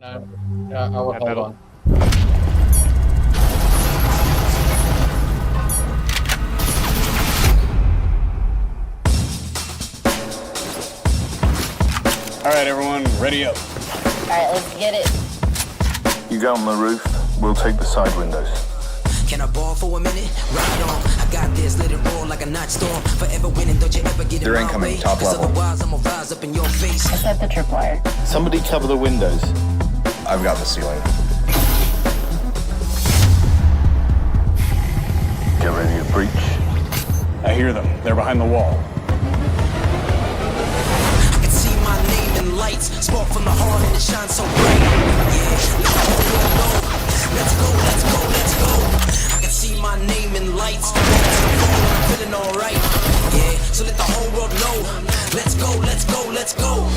No, I will hold metal. on. All right, everyone, ready up. All right, let's get it. You go on the roof, we'll take the side windows. Can I ball for a minute? Right on. I got this, let it roll like a nightstorm. Forever winning, don't you ever get They're in my incoming, way. top 'Cause level. otherwise I'ma rise up in your face. I set the tripwire. Somebody cover the windows. I've got the ceiling. Get ready to breach. I hear them. They're behind the wall. I can see my name in lights. Spark from the heart and it shines so bright. Yeah, let the whole world know. Let's go, let's go, let's go. I can see my name in lights. I'm feeling alright. Yeah, so let the whole world know. Let's go, let's go, let's go.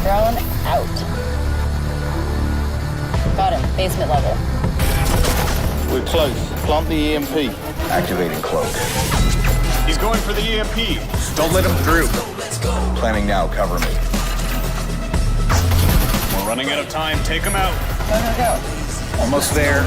Drone out. Got him. Basement level. We're close. Plant the EMP. Activating cloak. He's going for the EMP. Don't let him through. Let's go. Planning now, cover me. We're running out of time. Take him out. Go, go, go. Almost there.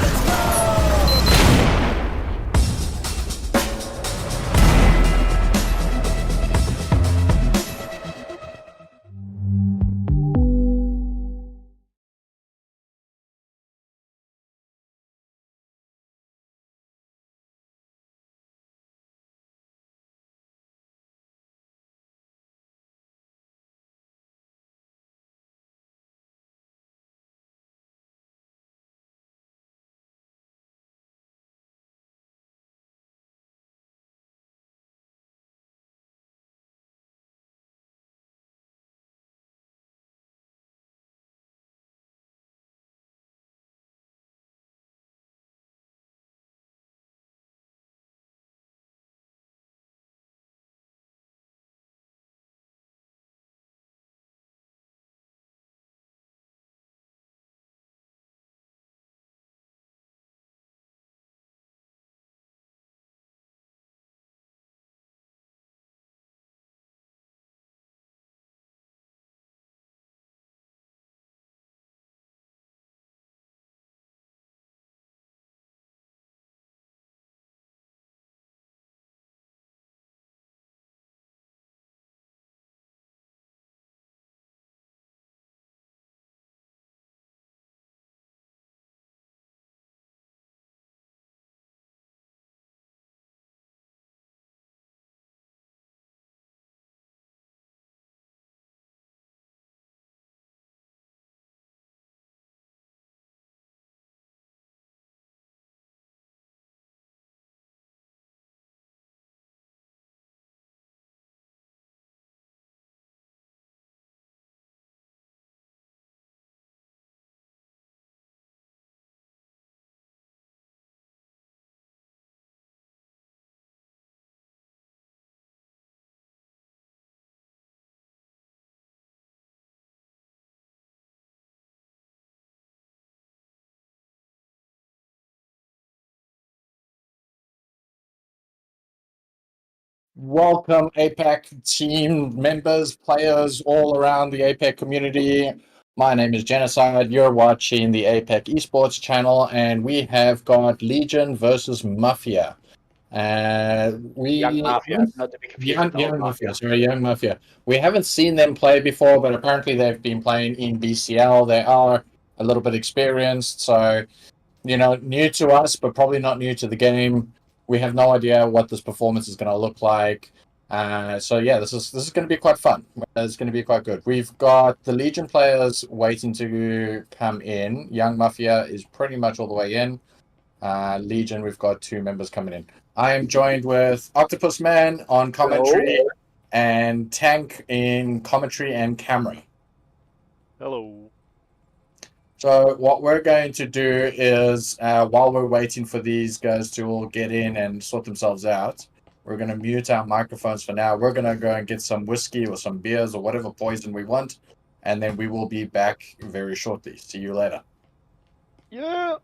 Welcome, APAC team members, players all around the APAC community. My name is Genocide. You're watching the APAC esports channel, and we have got Legion versus Mafia. Young Mafia, not to be confused with Young old Mafia. Sorry, Young Mafia. We haven't seen them play before, but apparently they've been playing in BCL. They are a little bit experienced, so new to us, but probably not new to the game. We have no idea what this performance is going to look like. So yeah, this is going to be quite fun. It's going to be quite good. We've got the Legion players waiting to come in. Young Mafia is pretty much all the way in. Legion, we've got 2 members coming in. I am joined with Octopus Man on commentary and Tank in commentary and camera. Hello. So what we're going to do is, while we're waiting for these guys to all get in and sort themselves out, we're going to mute our microphones for now. We're going to go and get some whiskey or some beers or whatever poison we want, and then we will be back very shortly. See you later. Yeah.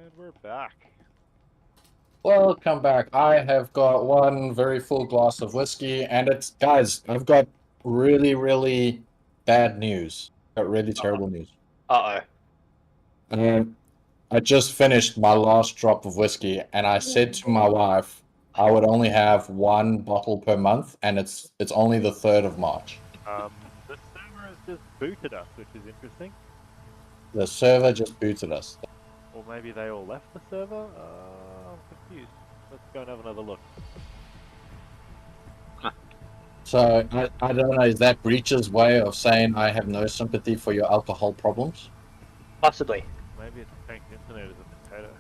And we're back. Welcome back. I have got one very full glass of whiskey, and it's guys. I've got really, really bad news. Got really terrible news. Uh-oh. I just finished my last drop of whiskey, and I said to my wife, I would only have one bottle per month, and it's only the 3rd of March. The server has just booted us, which is interesting. The server just booted us. Or maybe they all left the server? I'm confused. Let's go and have another look. So I don't know. Is that Breach's way of saying I have no sympathy for your alcohol problems? Possibly. Maybe it's Tank's internet is a potato.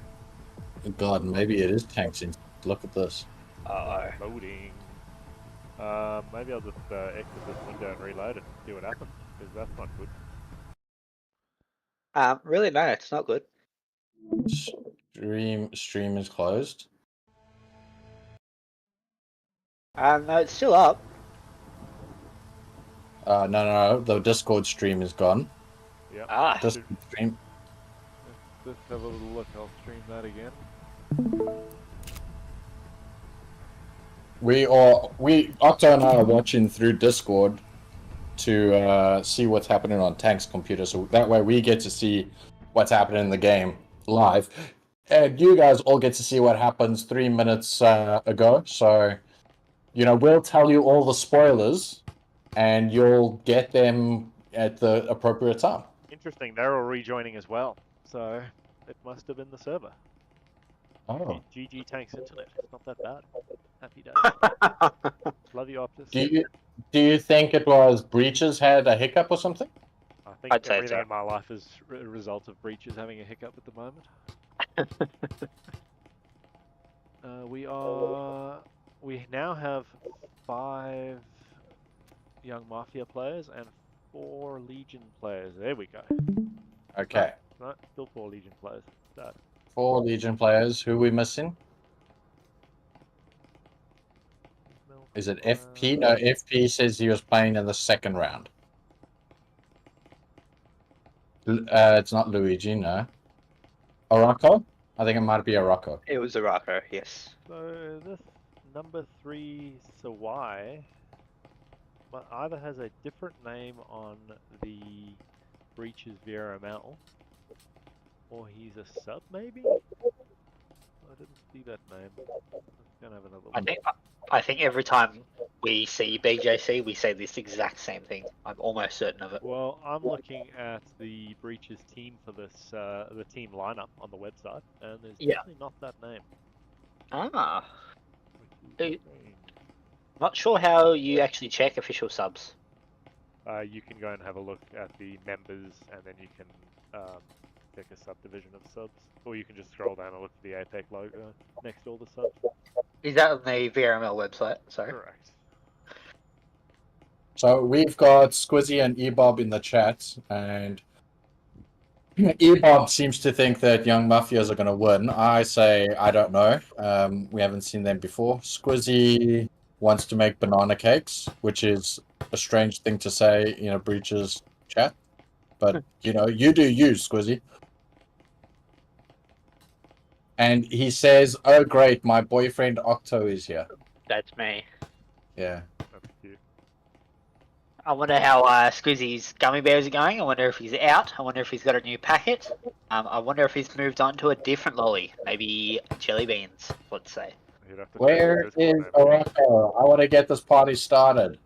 God, maybe it is tanks. Look at this. Uh-oh. Loading. Maybe I'll just exit this window and reload it and see what happens, because that's not good. Really, no, it's not good. Stream is closed. No, it's still up. No. The Discord stream is gone. Yep. Ah. Discord stream. Let's just have a little look. I'll stream that again. Octo and I are watching through Discord to see what's happening on Tank's computer, so that way we get to see what's happening in the game live, and you guys all get to see what happens 3 minutes ago. So, we'll tell you all the spoilers, and you'll get them at the appropriate time. Interesting, they're all rejoining as well, so it must have been the server. Oh. GG Tank's internet. It's not that bad. Happy days. Love you, Optus. Do you think it was Breaches had a hiccup or something? I think I'd say everything so. in my life is a result of Breaches having a hiccup at the moment. We now have 5 young Mafia players and 4 Legion players. There we go. Okay. No, still 4 Legion players. Sad. 4 Legion players. Who are we missing? Is it FP? No, FP says he was playing in the 2nd round. It's not Luigi, no. Araco? I think it might be Araco. It was a rocker, yes. So this number 3 Sawai either has a different name on the Breaches VRML, or he's a sub maybe? I didn't see that name. Let's go and have another look. I think every time we see BJC, we say this exact same thing. I'm almost certain of it. Well, I'm looking at the Breaches team for this, the team lineup on the website, and there's definitely not that name. Ah. Which is strange. Not sure how you actually check official subs. You can go and have a look at the members, and then you can pick a subdivision of subs, or you can just scroll down and look for the APAC logo next to all the subs. Is that on the VRML website? Sorry. Correct. So we've got Squizzy and Ebob in the chat, and Ebob seems to think that Young Mafias are going to win. I say I don't know. We haven't seen them before. Squizzy wants to make banana cakes, which is a strange thing to say in a Breaches chat. But, you do you, Squizzy. And he says, oh great, my boyfriend Octo is here. That's me. Yeah. That's cute. I wonder how Squizzy's gummy bears are going. I wonder if he's out. I wonder if he's got a new packet. I wonder if he's moved on to a different lolly. Maybe jelly beans, let's say. You'd have to Where check the is Discord name. Araco? I want to get this party started.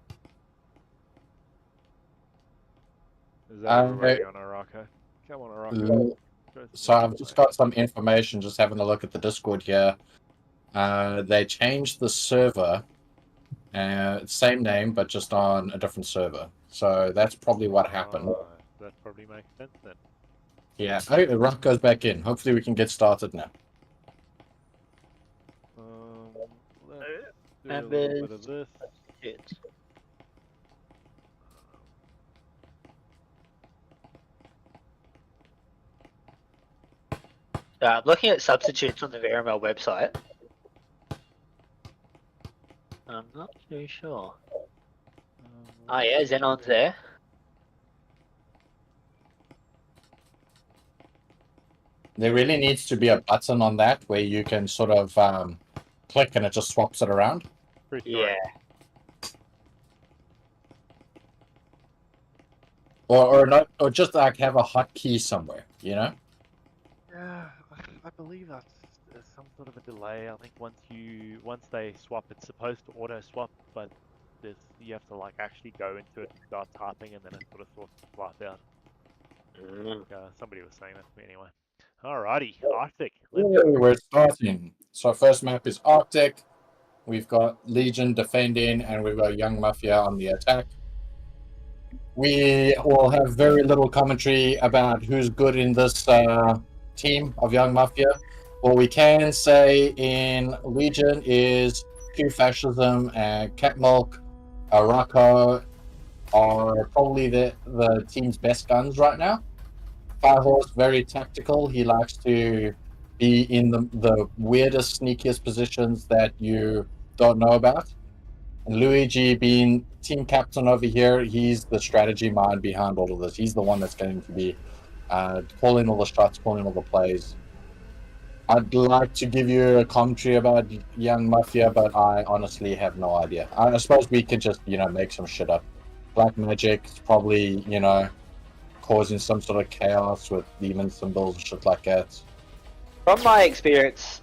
Is that everybody on Araco? Come on, Araco. So I've just got some information, just having a look at the Discord here. They changed the server, same name, but just on a different server. So that's probably what happened. That probably makes sense then. Yeah, okay, the rock goes back in. Hopefully we can get started now. Let's do a little bit of this. Looking at substitutes on the VRML website, I'm not too sure. Oh yeah, Xenon's there. There really needs to be a button on that where you can sort of click and it just swaps it around. Pretty Yeah. correct. Or not, or just like have a hotkey somewhere, you know? Yeah, I believe that's there's some sort of a delay. I think once they swap, it's supposed to auto swap, but you have to like actually go into it and start typing, and then it sort of sorts life out. Somebody was saying that to me anyway. Alrighty, Arctic. Let's go. We're starting. So first map is Arctic. We've got Legion defending, and we've got Young Mafia on the attack. We will have very little commentary about who's good in this team of Young Mafia. What we can say in Legion is Q Fascism and Cat Milk, Araco are probably the team's best guns right now. Firehorse, very tactical. He likes to be in the weirdest, sneakiest positions that you don't know about. And Luigi, being team captain over here, he's the strategy mind behind all of this. He's the one that's going to be calling all the shots, calling all the plays. I'd like to give you a commentary about Young Mafia, but I honestly have no idea. I suppose we could just, make some shit up. Black Magic is probably, causing some sort of chaos with demon symbols and shit like that. From my experience,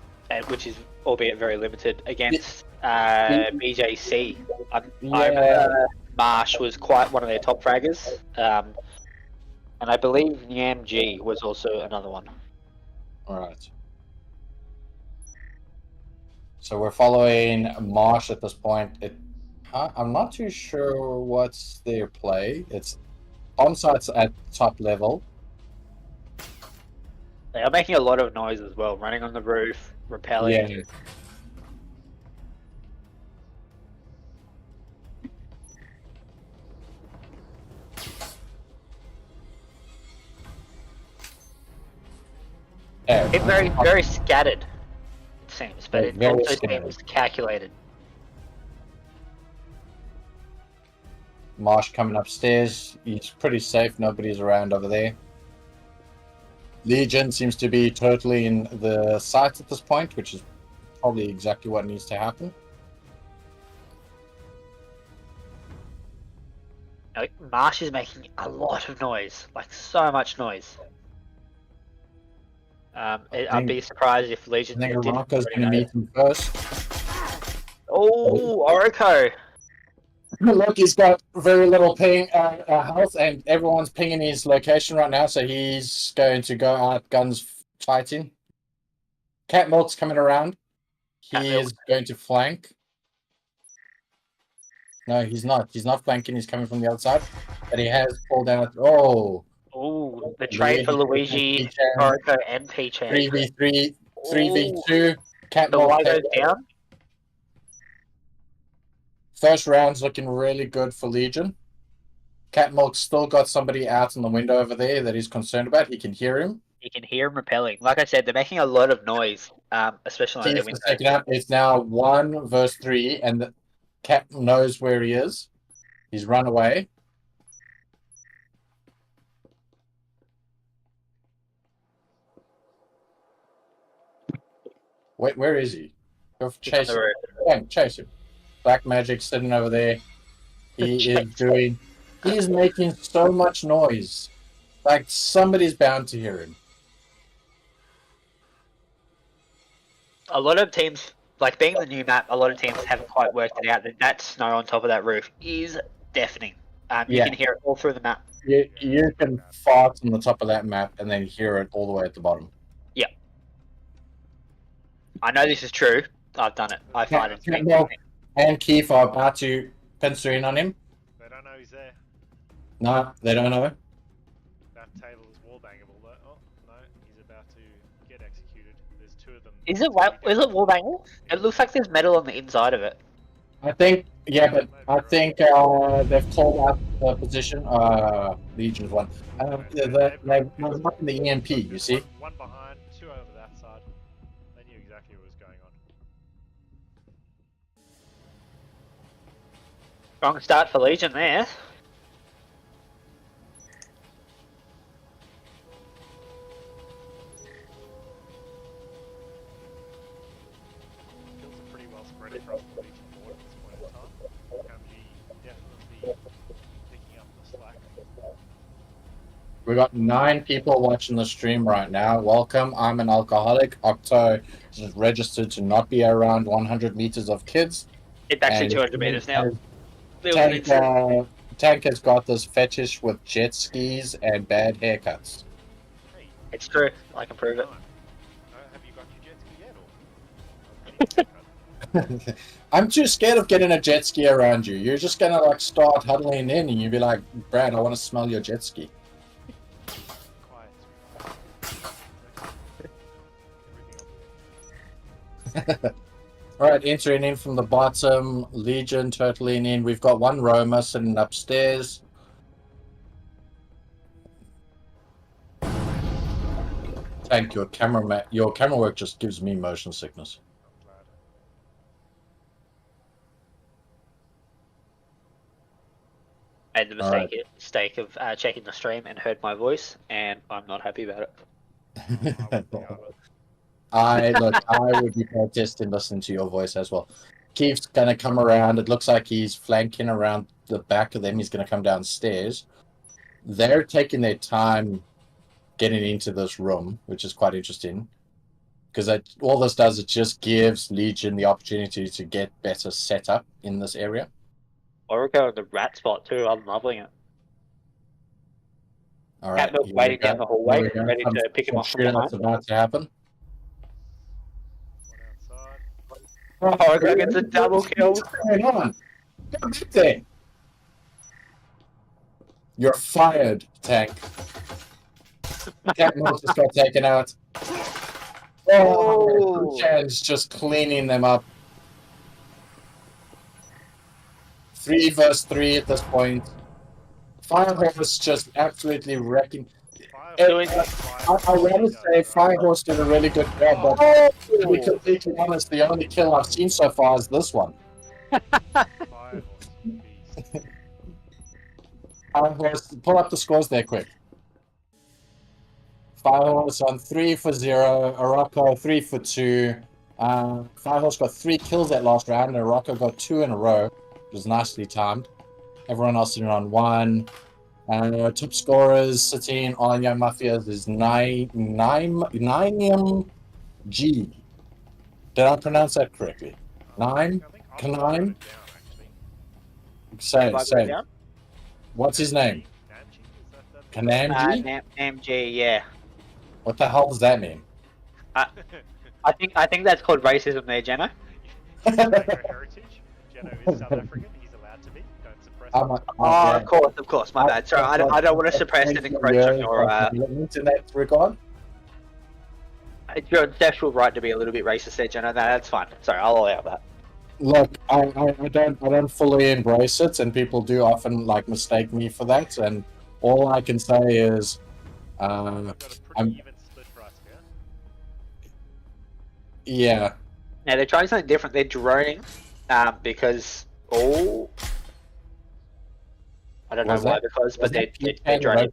which is albeit very limited, against BJC, I remember Marsh was quite one of their top fraggers, and I believe Nyam was also another one. Alright. So we're following Marsh at this point. I'm not too sure what's their play. It's on-sites at top level. They are making a lot of noise as well, running on the roof, repelling. Yeah. It's very, very scattered, it seems, but it Very also scattered. seems calculated. Marsh coming upstairs. He's pretty safe. Nobody's around over there. Legion seems to be totally in the sights at this point, which is probably exactly what needs to happen. Marsh is making a lot of noise, like so much noise. I'd be surprised if Legion I think didn't Rocco's already going to know. meet him first. Oh, Oraco! Look, he's got very little ping health, and everyone's pinging his location right now, so he's going to go out guns fighting. Cat Milk's coming around. He is going to flank. No, he's not. He's not flanking. He's coming from the outside, but he has pulled down. Oh, The trade for Luigi, Oraco, and Peachan. 3v3, 3v2. Cat The Milk Y goes down. First round's looking really good for Legion. Cat Milk's still got somebody out in the window over there that he's concerned about. He can hear him. You can hear him repelling. Like I said, they're making a lot of noise, especially on their Keith is windows. taken out. It's now 1 versus 3, and the Cat knows where he is. He's run away. Wait, where is he? Go chase him. Yeah, chase him. Black Magic sitting over there. He's making so much noise. Like somebody's bound to hear him. A lot of teams, like being the new map, a lot of teams haven't quite worked it out that snow on top of that roof is deafening. You can hear it all through the map. You can fart on the top of that map and then hear it all the way at the bottom. Yeah. I know this is true. I've done it. I find it. And Keith are about to pencil in on him. They don't know he's there. No, they don't know. That table is wallbangable though. Oh, no, he's about to get executed. There's 2 of them. Is it wallbangable? It looks like there's metal on the inside of it. I think, yeah, but I think they've called out the position. Legion's one. They're not in the EMP, you see? One behind, 2 over that side. They knew exactly what was going on. Strong start for Legion there. We got 9 people watching the stream right now. Welcome. I'm an alcoholic. Octo is registered to not be around 100 meters of kids. It's actually And 200 meters now. There was an Tank, incident. Tank has got this fetish with jet skis and bad haircuts. Hey, It's true. I can prove it. have you got your jet ski yet? Or... I'm too scared of getting a jet ski around you. You're just gonna like start huddling in and you'll be like, Brad, I want to smell your jet ski. Alright, entering in from the bottom, Legion turtling in. We've got 1 Roma sitting upstairs. Thank your camera work just gives me motion sickness. I made the mistake of checking the stream and heard my voice, and I'm not happy about it. I would be protesting listening to your voice as well. Keith's gonna come around. It looks like he's flanking around the back of them. He's gonna come downstairs. They're taking their time getting into this room, which is quite interesting. Because all this does, it just gives Legion the opportunity to get better setup in this area. Orico in the rat spot too. I'm loving it. All right, Catmilk waiting down the hallway, ready to pick him up from Shootout's behind. about to happen. Oh, Orico gets a double kill. What's going on? Go back there. You're fired, Tank. Catmilk just got taken out. Oh, Chan's just cleaning them up. 3 versus 3 at this point. Firehorse just absolutely wrecking. I'd rather say Firehorse did a really good job, but to be completely honest, the only kill I've seen so far is this one. Firehorse, pull up the scores there quick. Firehorse on 3 for 0, Arocco 3 for 2. Firehorse got 3 kills that last round, and Arocco got 2 in a row. It was nicely timed. Everyone else sitting on 1. Top scorers sitting on Young Mafia is 9 G. Did I pronounce that correctly? 9? Kanine? Say. What's his name? Kanamji? MG, yeah. What the hell does that mean? I think that's called racism there, Jenno. Heritage. Jenno is South African. He's allowed to be. Don't suppress him. Oh, of course. My bad. Sorry, I don't want to suppress and encroach on your in that regard. It's your sexual right to be a little bit racist there, Jenno. That's fine. Sorry, I'll allow that. Look, I don't fully embrace it, and people do often like mistake me for that. And all I can say is, We've got a pretty even split for us here. yeah. Now they're trying something different. They're droning, because I don't know why, but they're droning.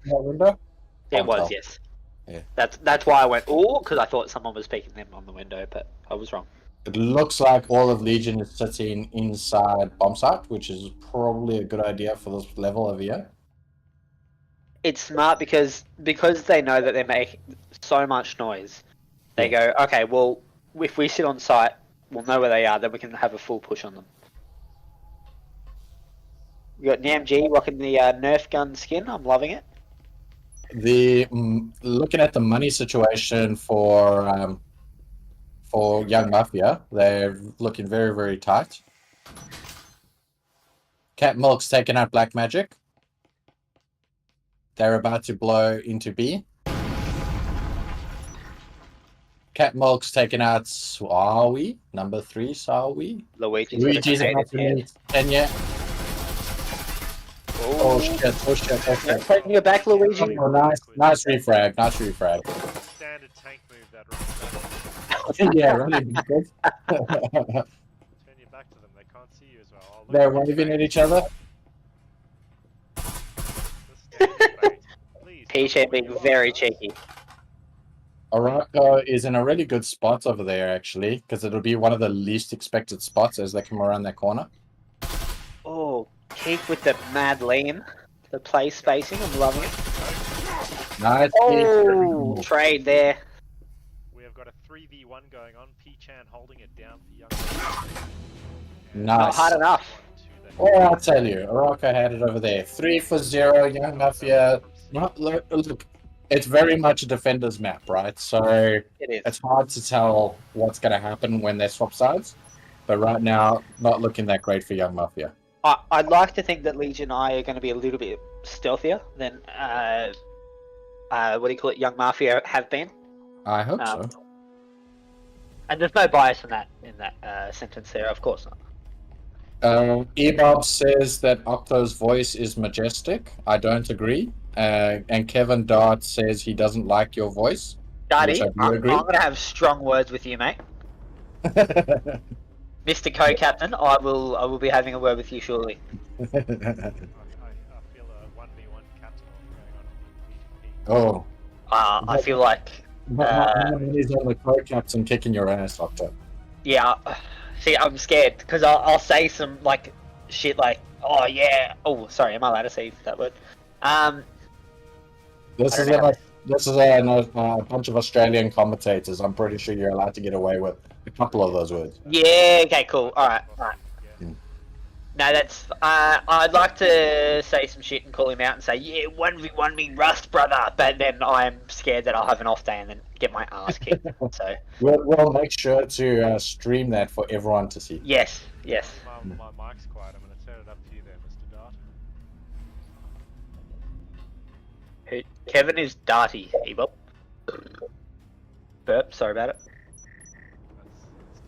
It was, yes. Yeah. That's why I went because I thought someone was peeking them on the window, but I was wrong. It looks like all of Legion is sitting inside bomb site, which is probably a good idea for this level over here. It's smart because they know that they're making so much noise. They go, okay, well, if we sit on site, we'll know where they are, then we can have a full push on them. We got NamG rocking the Nerf gun skin. I'm loving it. Looking at the money situation for Young Mafia, they're looking very, very tight. Catmilk's taken out Black Magic. They're about to blow into B. Catmilk's taken out Sawi, number 3 Sawi. Luigi's about to meet Kenya. Oh shit. Taking you back, Luigi. Oh, nice refrag. Standard tank move that right. Yeah, really good. Turn your back to them. They can't see you as well. Oh, look They're at this waving bait. at each other. This standard bait. Please, P-Shape being very cheeky. Arocco is in a really good spot over there, actually, because it'll be one of the least expected spots as they come around that corner. Oh, Keith with the mad lean. The play spacing, I'm loving it. Nice. Oh, trade there. We have got a 3v1 going on. P-Chan holding it down for Young. Nice. Not hard enough. Oh, I'll tell you, Araka had it over there. 3-0, Young Mafia. Look, it's very much a defender's map, right? So It is. it's hard to tell what's going to happen when they swap sides. But right now, not looking that great for Young Mafia. I'd like to think that LGNI are going to be a little bit stealthier than what do you call it, Young Mafia have been. I hope so. And there's no bias in that sentence there, of course not. Ebob says that Octo's voice is majestic. I don't agree. And Kevin Dart says he doesn't like your voice. Darty, which I I'm do agree. going to have strong words with you, mate. Mr. Co-Captain, I will be having a word with you shortly. I feel a 1v1 captain going on in VGP. Oh. I feel like He's on the co-captain kicking your ass, Octo. yeah. See, I'm scared because I'll say some like shit like, oh yeah. Oh, sorry, am I allowed to say that word? This is a bunch of Australian commentators. I'm pretty sure you're allowed to get away with a couple of those words. Yeah. Okay. Cool. All right. Mm. No, that's. I'd like to say some shit and call him out and say, yeah, 1v1 me Rust, brother. But then I'm scared that I'll have an off day and then get my ass kicked. So. We'll make sure to stream that for everyone to see. Yes. My mic's quiet. I'm going to turn it up to you there, Mr. Dart. Kevin is Darty, Ebop. Burp, sorry about it. That's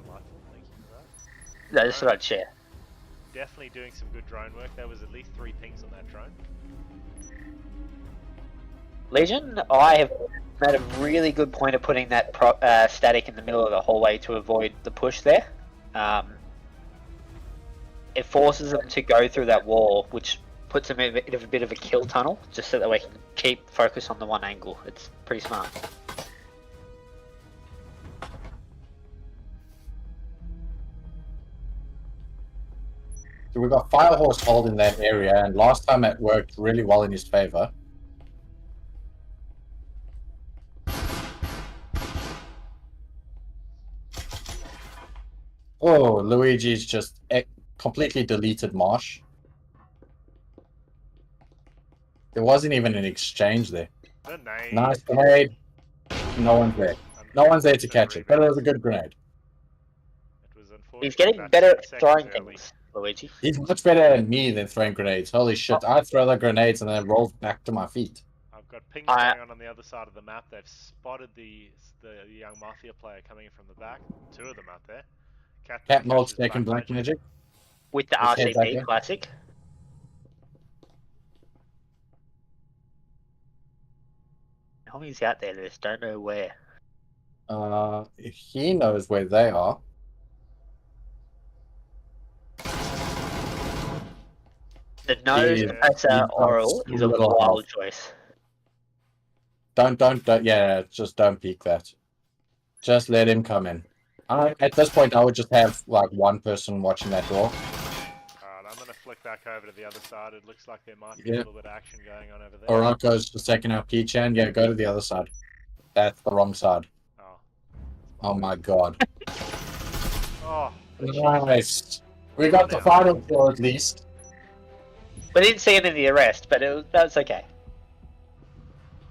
delightful. Thank you for that. No, just thought I'd share. Definitely doing some good drone work. There was at least 3 pings on that drone. Legion, I have made a really good point of putting that static in the middle of the hallway to avoid the push there. It forces them to go through that wall, which puts them in a bit of a kill tunnel, just so that we can keep focus on the one angle. It's pretty smart. So we've got Firehorse hold in that area, and last time it worked really well in his favor. Oh, Luigi's just completely deleted Marsh. There wasn't even an exchange there. The name. Nice grenade. No one's there. No one's there to catch it, but it was a good grenade. It was unfortunate. He's getting about better 10 at seconds throwing early. things, Luigi. He's much better than me than throwing grenades. Holy shit, I throw the grenades and then it rolls back to my feet. I've got pings going on the other side of the map. They've spotted the young Mafia player coming in from the back. 2 of them out there. Cat Mold taking Black Magic. With the His head's RCP out classic. Homies out there, they just don't know where. He knows where they are. The nose Yeah. pressor oral is a Little wild health. choice. Don't, yeah, just don't peek that. Just let him come in. At this point, I would just have like one person watching that door. Alright, I'm going to flick back over to the other side. It looks like there might be a Yeah. little bit of action going on over there. Orako's just taking out P-Chan. Yeah, go to the other side. That's the wrong side. Oh. Oh my god. Oh. Nice. We got the final kill at least. We didn't see any of the arrest, but that's okay.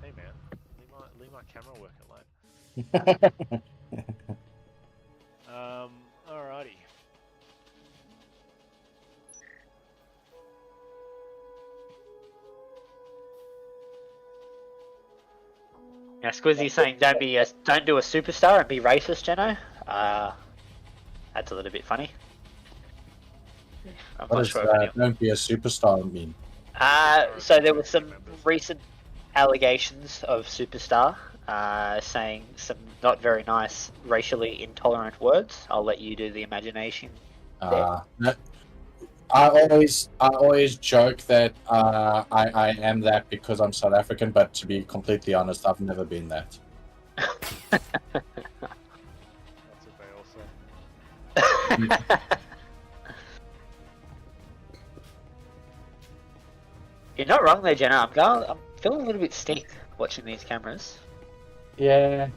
Hey man, leave my camera working late. Alrighty. Now, Squizzy's saying don't do a superstar and be racist, Jeno. That's a little bit funny. I'm What not does sure. If anyone... don't be a superstar mean? So there were some recent allegations of superstar, saying some not very nice, racially intolerant words. I'll let you do the imagination. No, I always joke that I am that because I'm South African, but to be completely honest, I've never been that. That's what they all say. You're not wrong there, Jenna. I'm feeling a little bit stick watching these cameras. Yeah.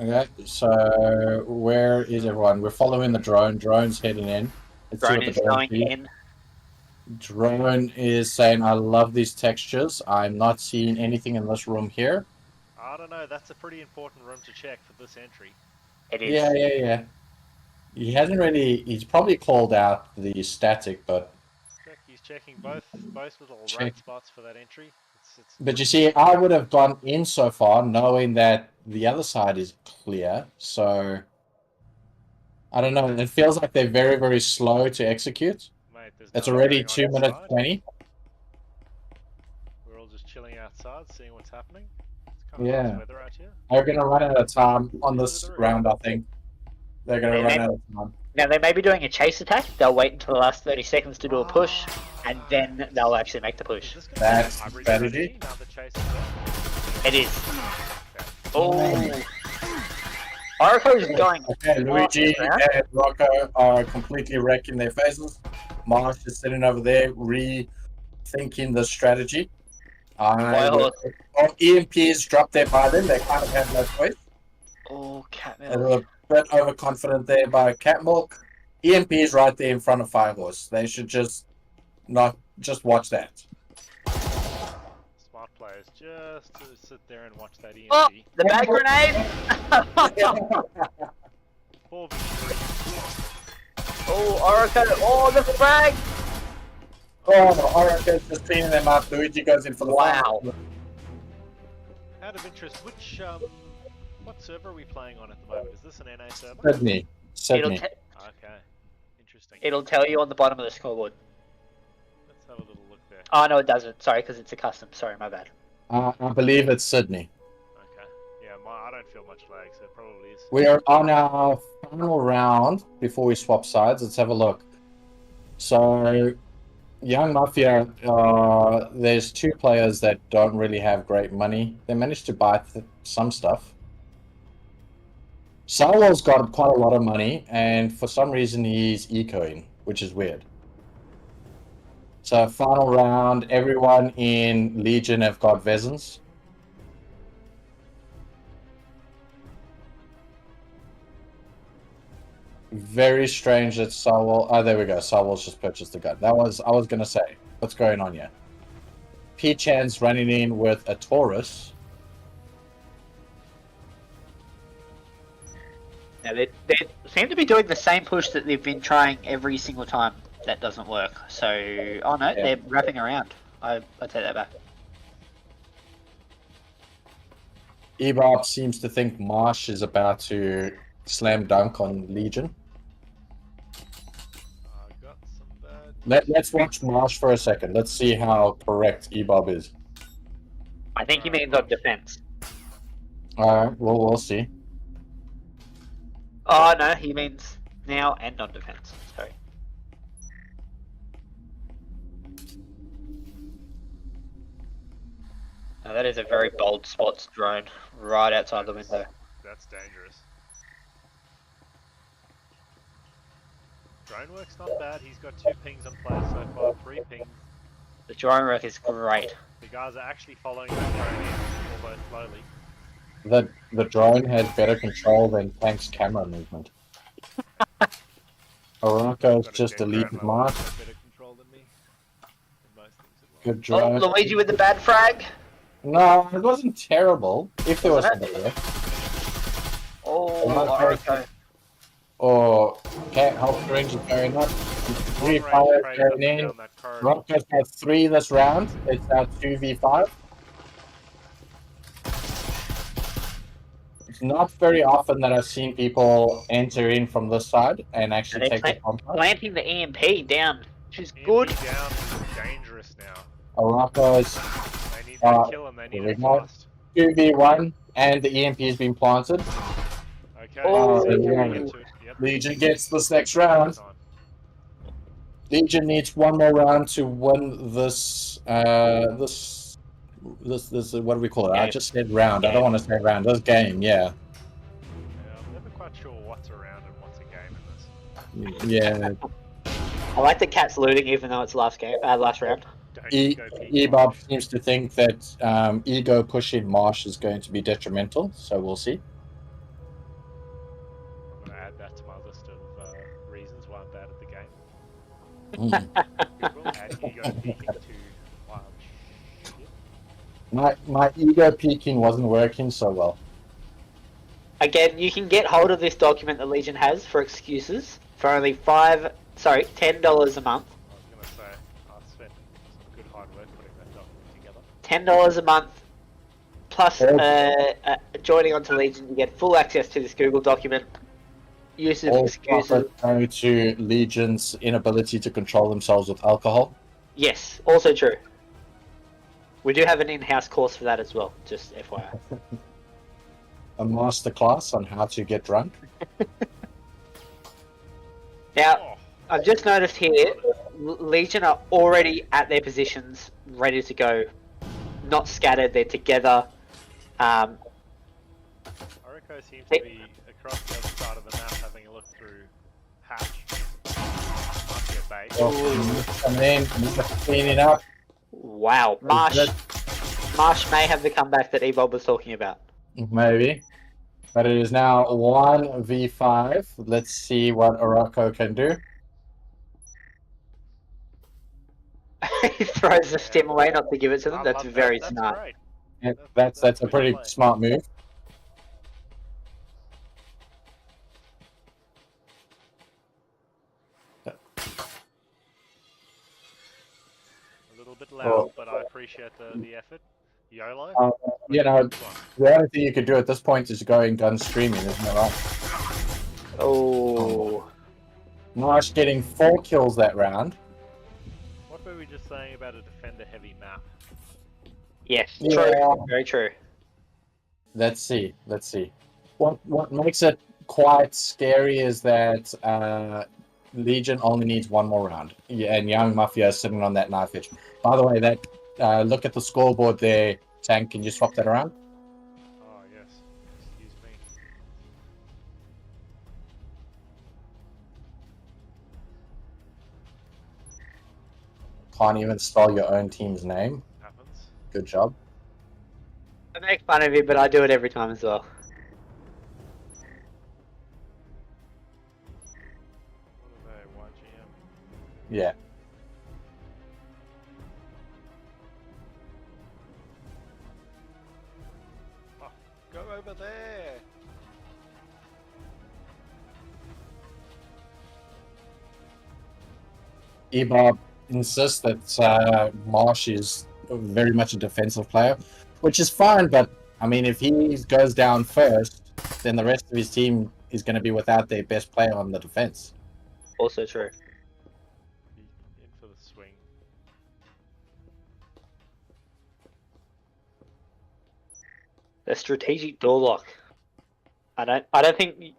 Okay, so where is everyone? We're following the drone. Drone's heading in. Let's see Drone what the is going sees. in. Drone is saying, I love these textures. I'm not seeing anything in this room here. I don't know. That's a pretty important room to check for this entry. It is. Yeah. He hasn't really... He's probably called out the static, but... He's checking both little Check. rat spots for that entry. It's But you see, I would have gone in so far knowing that the other side is clear, so... I don't know. It feels like they're very, very slow to execute. Mate, there's It's nothing already going on 2 minutes inside. 20. We're all just chilling outside, seeing what's happening. It's kind of Yeah. nice weather out here. They're going to run out of time on this round, I think. They're going to run out of time. Now they may be doing a chase attack. They'll wait until the last 30 seconds to do a push, and then they'll actually make the push. Is this gonna That's be a hybrid strategy. Now the chase is there? It is. Oh. Oraco's going. Okay, Luigi and Rocco are completely wrecking their faces. Marsh is sitting over there rethinking the strategy. EMPs dropped there by them. They kind of have no choice. Oh, cat A little bit overconfident there by Catmilk. EMPs right there in front of Firehorse. They should just watch that. Smart players just to sit there and watch that EMP. Oh, the bag grenade! 4v3. Oh, Oraco! Oh, the frag! Oh, Oraco's just cleaning them up. Luigi goes in for the Wow. final. Out of interest, what server are we playing on at the moment? Is this an NA server? Sydney. Okay, interesting. It'll tell you on the bottom of the scoreboard. Let's have a little look there. Oh, no, it doesn't. Sorry, because it's a custom. Sorry, my bad. I believe it's Sydney. Okay, yeah, I don't feel much lag, so it probably is. We are on our final round before we swap sides. Let's have a look. So, Young Mafia, there's two players that don't really have great money. They managed to buy some stuff. Salwell's got quite a lot of money, and for some reason he's ecoing, which is weird. So, final round, everyone in Legion have got Vezins. Very strange that Salwell... Oh, there we go. Salwell's just purchased the gun. I was going to say, what's going on here? P-Chan's running in with a Taurus. Now, they seem to be doing the same push that they've been trying every single time. That doesn't work. So, oh no, Yeah. they're wrapping around. I take that back. Ebop seems to think Marsh is about to slam dunk on Legion. I got some bad. Let's watch Marsh for a second. Let's see how correct Ebop is. I think he means on defense. Alright, we'll see. Oh no, he means now and on defense. Sorry. Now that is a very bold spots drone right outside the window. That's dangerous. Drone work's not bad. He's got 2 pings on play so far, 3 pings. The drone work is great. The guys are actually following that drone in, although slowly. The drone has better control than Tank's camera movement. Arako's Got a just dead deleted drone Marsh. with better control than me. In most things it Good Oh, drone. Luigi with the bad frag. No, it wasn't terrible. If there was Wasn't somebody there. Oh, Well, Oraco. Or can't help range is going up. Three Long range fires trade going up and in. down that corridor. Rocco's got 3 this round. It's now 2v5. It's not very often that I've seen people enter in from this side and actually They're take the compound. planting the EMP down, which is EMP good. down is dangerous now. Rocco's They need that kill and they need it remote. fast. 2v1 and the EMP has been planted. Okay, Oh, so can we yeah. get to it? Yep. Legion gets this next round. Time. Legion needs one more round to win this. This. What do we call it? I Game. just said round. I don't want to say round. This game, yeah. Yeah, I'm never quite sure what's around and what's a game in this. Yeah. I like the cat's looting even though it's last round. Don't go peek Ebob Marsh. seems to think that ego pushing Marsh is going to be detrimental, so we'll see. I'm going to add that to my list of reasons why I'm bad at the game. Mm. We'll add ego peeking to why I'm shit. My ego peeking wasn't working so well. Again, you can get hold of this document the Legion has for excuses for only $10 a month. I was going to say, I spent some good hard work putting that document together. $10 a month plus joining onto Legion, you get full access to this Google document. Use of All excuses. profit going to Legion's inability to control themselves with alcohol. Yes, also true. We do have an in-house course for that as well, just FYI. A masterclass on how to get drunk. Now, Oh, I've just noticed here, Legion are already at their positions, ready to go. Not scattered, they're together. Orico seems to be across the other side of the map having a look through hatch. Might be a bait. And then cleaning up. Wow, Marsh may have the comeback that Ebob was talking about. Maybe. But it is now 1v5. Let's see what Oraco can do. He throws the stem away not to give it to them. I That's love very that. smart. Great. Yeah, that's a good pretty play. smart move. A little bit loud, but I appreciate the effort. YOLO. You know, Good one. the only thing you could do at this point is going gun streaming, isn't it right? Oh. Marsh getting 4 kills that round. What were we just saying about a defender-heavy map? Yes, Yeah. true. Very true. Let's see. What makes it quite scary is that Legion only needs 1 more round. Yeah, and young Mafia is sitting on that knife edge. By the way, that look at the scoreboard there, Tank. Can you swap that around? Oh, yes. Excuse me. Can't even spell your own team's name. Happens. Good job. I make fun of you, but I do it every time as well. What are they? YGM? Yeah. Oh, go over there! Ebob insists that Marsh is very much a defensive player, which is fine, but I mean, if he goes down first, then the rest of his team is going to be without their best player on the defense. Also true. Be in for the swing. The strategic door lock. I don't think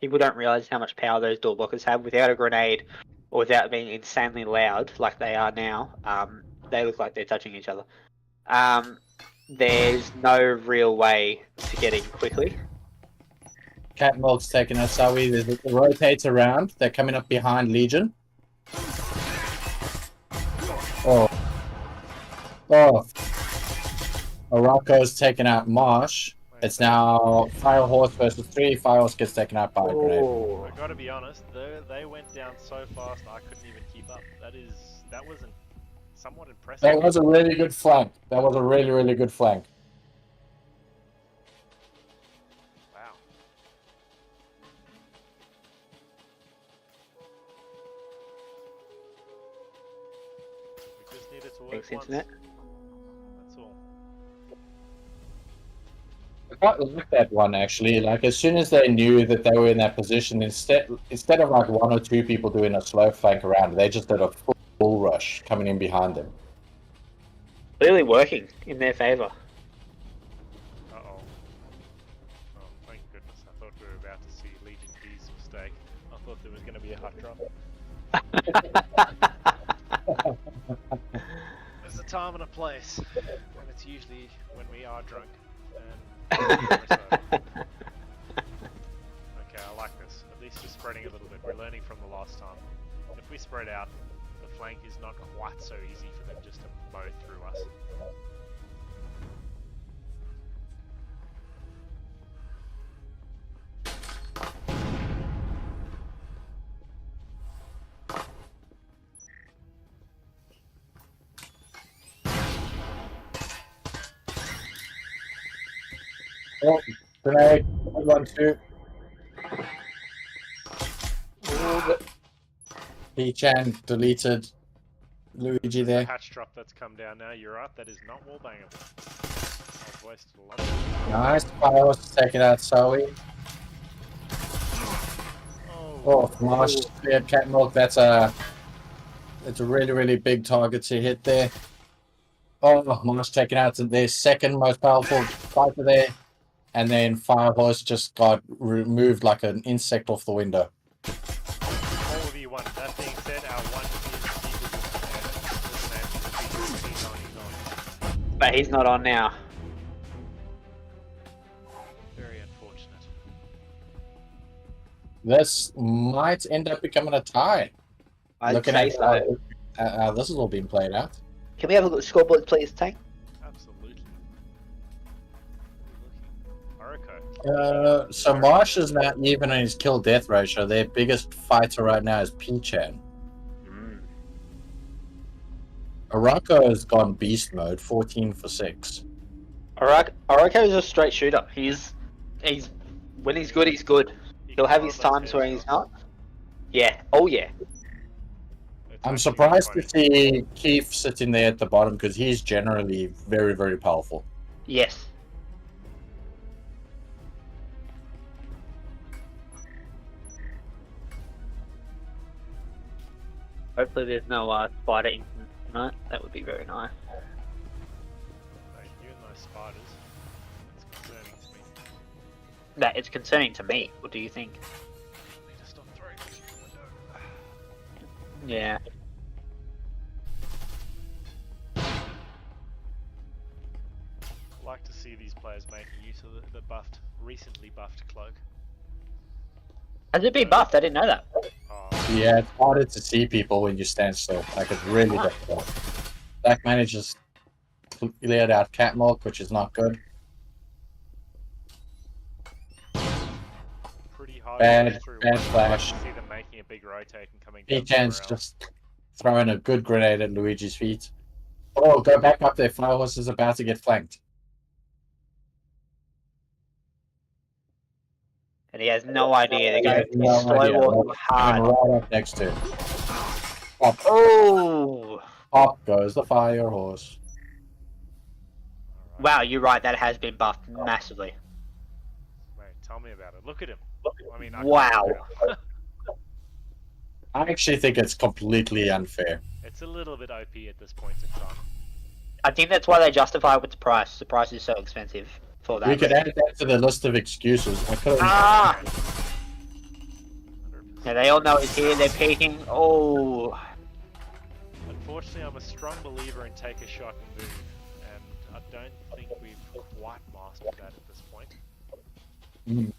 people don't realize how much power those door blockers have. Without a grenade or without being insanely loud like they are now, they look like they're touching each other. There's no real way to get in quickly. Catmilk's taking a Sawi. It rotates around. They're coming up behind Legion. Oh. Oraco's taken out Marsh. It's now Firehorse versus 3. Firehorse gets taken out by a grenade. Oh. I gotta be honest, they went down so fast I couldn't even keep up. That wasn't somewhat impressive. That was a really good flank. That was a really, really good flank. Wow. We just needed to work Thanks, once. internet. That's all. I quite like that one actually. Like as soon as they knew that they were in that position, instead of like 1 or 2 people doing a slow flank around, they just did a full rush coming in behind them. Clearly working in their favour. Uh-oh. Oh, thank goodness. I thought we were about to see Legion D's mistake. I thought there was going to be a hot drop. There's a time and a place, and it's usually when we are drunk. And okay, I like this. At least we're spreading a little bit. We're learning from the spread out, the flank is not quite so easy for them just to mow through us. Oh, grenade. 1, 2. P-Chan deleted Luigi there. Hatch drop that's come down now. You're right. That is not wall bangable. I've wasted a lot of Nice. Firehouse taking out Zoe. Oh, Marsh cleared Catmilk. That's a really, really big target to hit there. Oh, Marsh taking out their second most powerful fighter there. And then Firehorse just got removed like an insect off the window. all of you one. That being said, our one is But he's not on now. very unfortunate. This might end up becoming a tie. I'd Looking say at so. how this is all being played out. Can we have a look at the scoreboard, please, Tank? Absolutely. Oriko. So Marsh is now even in his kill death ratio. Their biggest fighter right now is P-Chan. Orako has gone beast mode, 14 for 6. Oroko is a straight shooter. He's when he's good, he's good. He'll have his times where he's not. Yeah. Oh yeah. I'm surprised to see Keith sitting there at the bottom because he's generally very, very powerful. Yes. Hopefully there's no spider incident tonight. That would be very nice. Mate, you and those spiders. It's concerning to me. That it's concerning to me. What do you think? I need to stop throwing things through the window. Yeah. I like to see these players making use of the recently buffed cloak. Has it been buffed? I didn't know that. Oh, Yeah, it's harder to see people when you stand still. Like, it's really difficult. Black manages cleared out Catmilk, which is not good. pretty hard Bad- to push through. bad one. flash. I like to see them making a big rotate and coming down. P-Chan's somewhere else. just throwing a good grenade at Luigi's feet. Oh, go back up there. Firehorse is about to get flanked. And he has no idea. They're He going has to no slow idea. walk Coming hard. right up next to him. Pop, Oh! pop goes the Firehorse. Alright. Wow, you're right. That has been buffed massively. Mate, tell me about it. Look at him. I mean, I can't Wow. look at him. I actually think it's completely unfair. It's a little bit OP at this point in time. I think that's why they justify it with the price. The price is so expensive for that. We could add that to the list of excuses. I could have. Ah! 100%. Yeah, they all know he's here. They're peeking. Oh. Unfortunately, I'm a strong believer in take a shot and move, and I don't think we've quite mastered that at this point. Mm.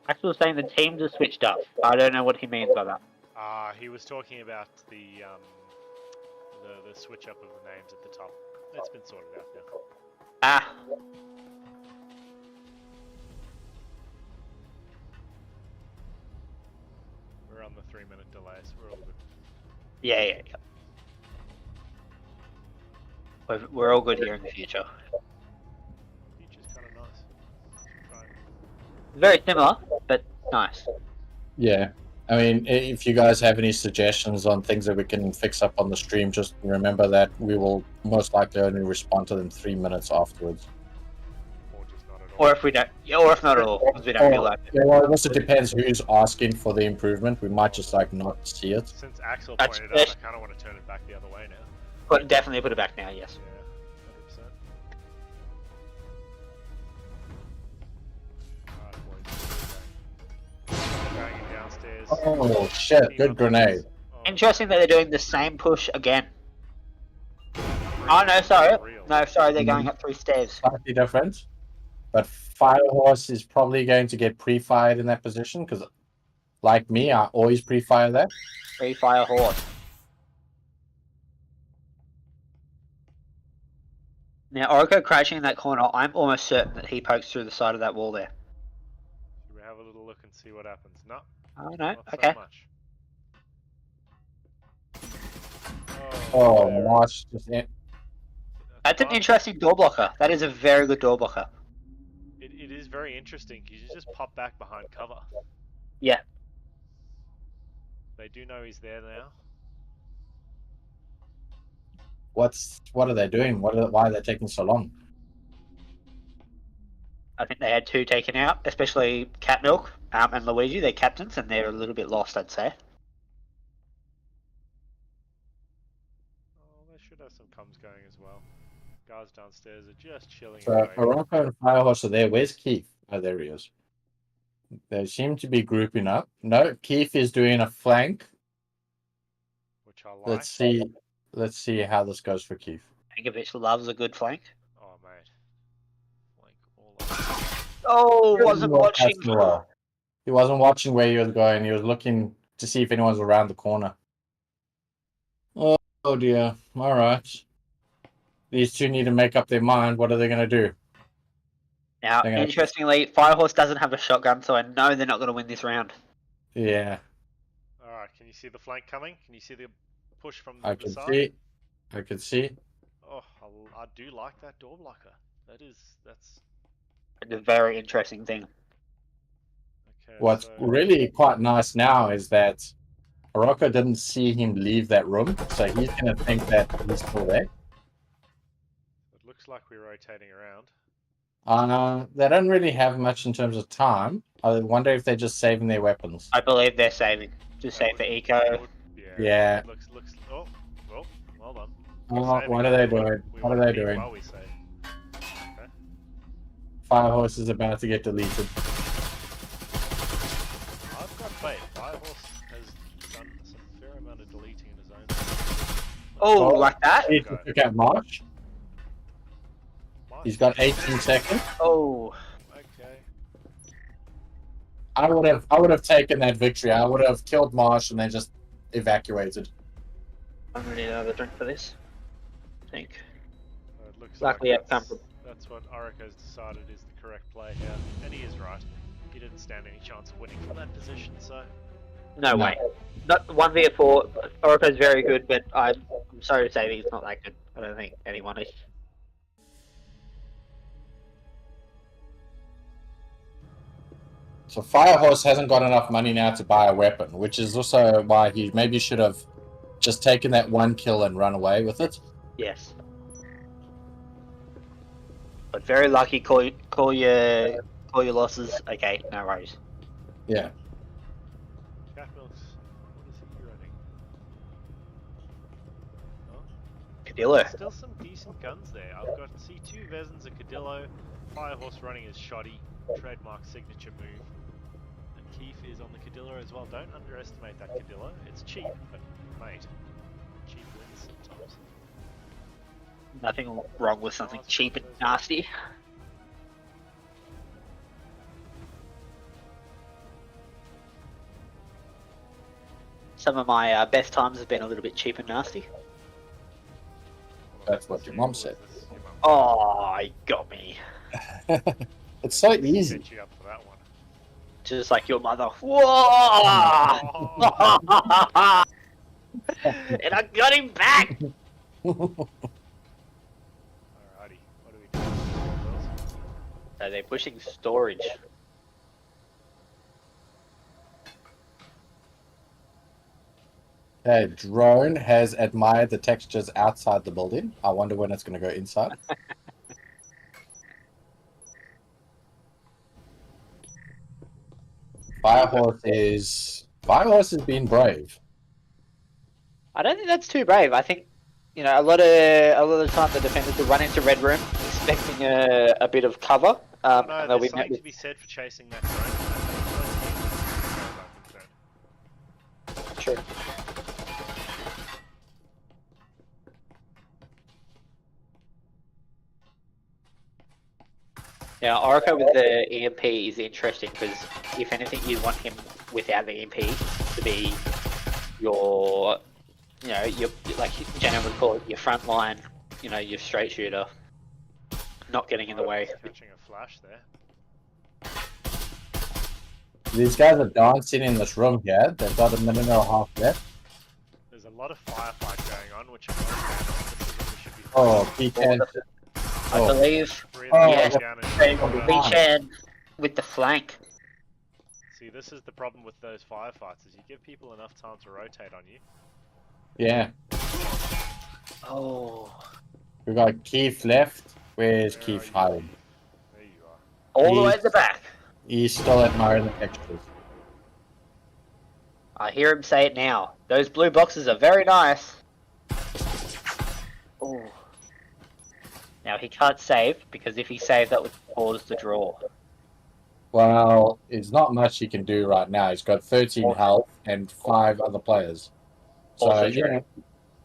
Axel was saying the teams are switched up. I don't know what he means by that. He was talking about the switch up of the names at the top. That's been sorted out now. Ah. We're on the 3-minute delays. We're all good. Yeah. We're all good here in the future. Future's kind of nice. Right. Very similar, but nice. Yeah. I mean, if you guys have any suggestions on things that we can fix up on the stream, just remember that we will most likely only respond to them 3 minutes afterwards. Or just not at all. Or if we don't, or if not at all, because we don't feel like it. Yeah, well, it also depends who's asking for the improvement. We might just like not see it. Since Axel That's pointed out, best. I kind of want to turn it back the other way now. But definitely put it back now. Yes. Yeah, 100%. Alright, boys. Going in downstairs. Oh shit! Team Good up grenade. is- oh, Interesting that they're doing the same push again. Oh no, sorry. real. No, sorry, they're going up 3 stairs. Slightly different, but Firehorse is probably going to get pre-fired in that position because like me, I always pre-fire that. Free fire horse. Now, Orko crouching in that corner, I'm almost certain that he pokes through the side of that wall there. Should we have a little look and see what happens? No, Oh, no, not okay. so much. Oh, there. Marsh just That's an interesting door blocker. That is a very good door blocker. It is very interesting because you just pop back behind cover. Yeah. They do know he's there now. what are they doing? Why are they taking so long? I think they had 2 taken out, especially Cat Milk and Luigi, they're captains, and they're a little bit lost, I'd say. Oh, they should have some comms going as well. Guys downstairs are just chilling. So Oroko and Firehorse are there. Where's Keith? Oh, there he is. They seem to be grouping up. No, Keith is doing a flank. Which I like. Let's see how this goes for Keith. Ankovic loves a good flank. Oh, mate. Flank all over. Oh, wasn't watching. He wasn't watching where he was going. He was looking to see if anyone's around the corner. Oh dear. All right. These two need to make up their mind. What are they going to do? Now, interestingly, Firehorse doesn't have a shotgun, so I know they're not going to win this round. Yeah. All right. Can you see the flank coming? Can you see the push from I the can side? see. I can see. Oh, I do like that door blocker. That's It's a very interesting thing. okay. What's so, really quite nice now is that Oroko didn't see him leave that room, so he's going to think that he's still there. It looks like we're rotating around. They don't really have much in terms of time. I wonder if they're just saving their weapons. I believe they're saving. Just save for eco. Yeah. Looks. Oh, well done. What are they doing? What are they doing? While we save. Okay. Firehorse is about to get deleted. I've got faith. Firehorse has done some fair amount of deleting in his own. Oh, like that? He took out March. He's got 18 seconds. Oh. Okay. I would have taken that victory. I would have killed Marsh and then just evacuated. I'm gonna need another drink for this. I think. It looks Luckily, like I've come. that's what Orico's decided is the correct play here, and he is right. He didn't stand any chance of winning from that position, so. No way. Not 1v4. Orico's very good, but I'm sorry to say he's not that good. I don't think anyone is. So Firehorse hasn't got enough money now to buy a weapon, which is also why he maybe should have just taken that one kill and run away with it. Yes. But very lucky. Call your losses. Okay, no worries. Yeah. Catmilks, what is he running? Oh, Cadillo. still some decent guns there. I've got C2 Vezins, a Cadillo, Firehorse running his shoddy, trademark signature move. And Keith is on the Cadillo as well. Don't underestimate that Cadillo. It's cheap, but mate, cheap wins sometimes. Nothing wrong with something cheap and nasty. Some of my best times have been a little bit cheap and nasty. That's what your mom said. Oh, he got me. It's so easy. Set you up for that one. Just like your mother. Whoa! And I got him back! Alrighty, what do we do? So they're pushing storage. Okay, drone has admired the textures outside the building. I wonder when it's going to go inside. Firehorse is being brave. I don't think that's too brave. I think, you know, a lot of the time the defenders will run into red room expecting a bit of cover. No, and they'll there's be something to be said for chasing that drone. True. Now, Oracle with the EMP is interesting because if anything, you want him without the EMP to be your, you know, your like Jenna would call it your front line, you know, your straight shooter, not getting in the way. Catching a flash there. These guys are dancing in this room here. They've got a minute and a half left. There's a lot of firefight going on, which I'm not a fan of. This is when we should be Oh, P10. I Oh. believe breathing yes. down and Beachhead with the flank. See, this is the problem with those firefights, is you give people enough time to rotate on you. Yeah. Oh. We've got Keith left. Where's Where Keith are you? hiding? There you are. All the way at the back. He's still admiring the pictures. I hear him say it now. Those blue boxes are very nice. Oh. Now he can't save because if he saved, that would cause the draw. Well, it's not much he can do right now. He's got 13 health and 5 other players. So, Also you true.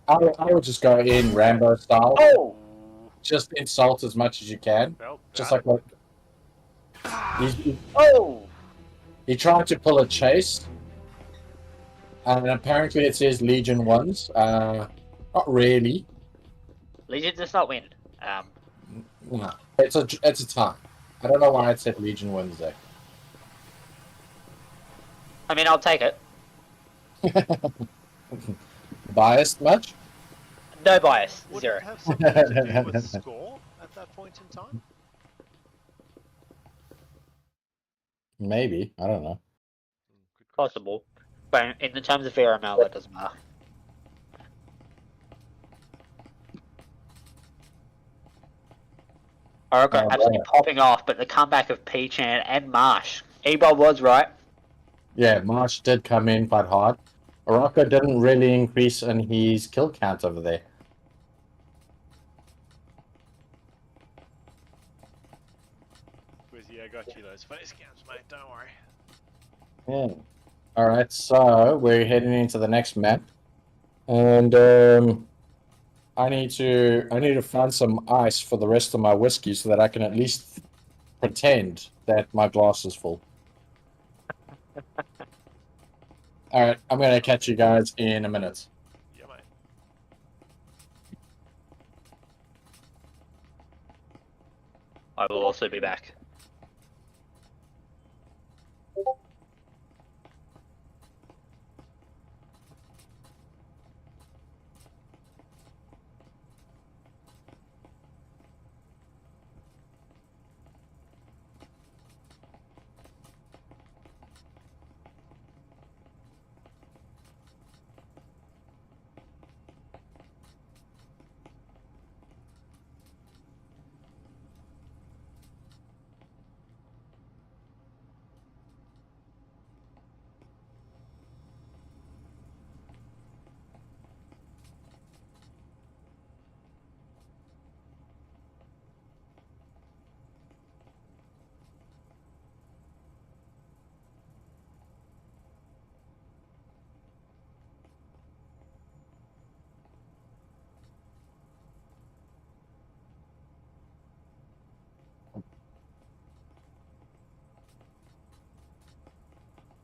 know, I would just go in Rambo style. Oh! Just insult as much as you can. Felt Just that. like what Oh! he tried to pull a chase. And apparently it says Legion ones. Not really. Legion does not win. No. It's a tie. I don't know why it said Legion wins there. I mean, I'll take it. Biased much? No bias. Would Zero. it have something to do with score at that point in time? Maybe. I don't know. Good question. Possible. But in the terms of VRML, that doesn't matter. Oracle Oh, absolutely right. popping off, but the comeback of P-Chan and Marsh. Ebob was right. Yeah, Marsh did come in quite hard. Oraka didn't really increase in his kill count over there. Wizzy, I got you those face cams, mate. Don't worry. Yeah. Alright, so we're heading into the next map. And I need to find some ice for the rest of my whiskey so that I can at least pretend that my glass is full. Alright, I'm gonna catch you guys in a minute. Yeah, mate. I will also be back.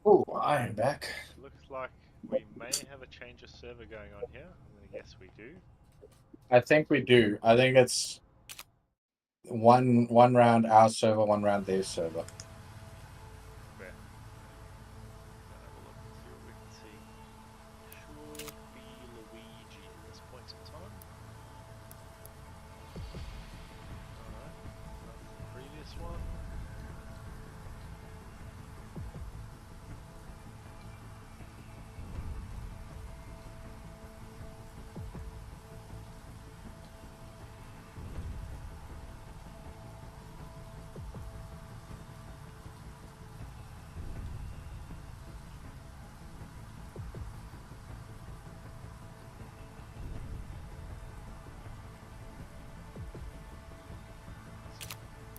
Oh, I am back. Looks like we may have a change of server going on here. I'm gonna guess we do. I think we do. I think it's one round our server, one round their server. Fair. Gonna have a look and see what we can see. Should be Luigi at this point in time. Alright, that's the previous one.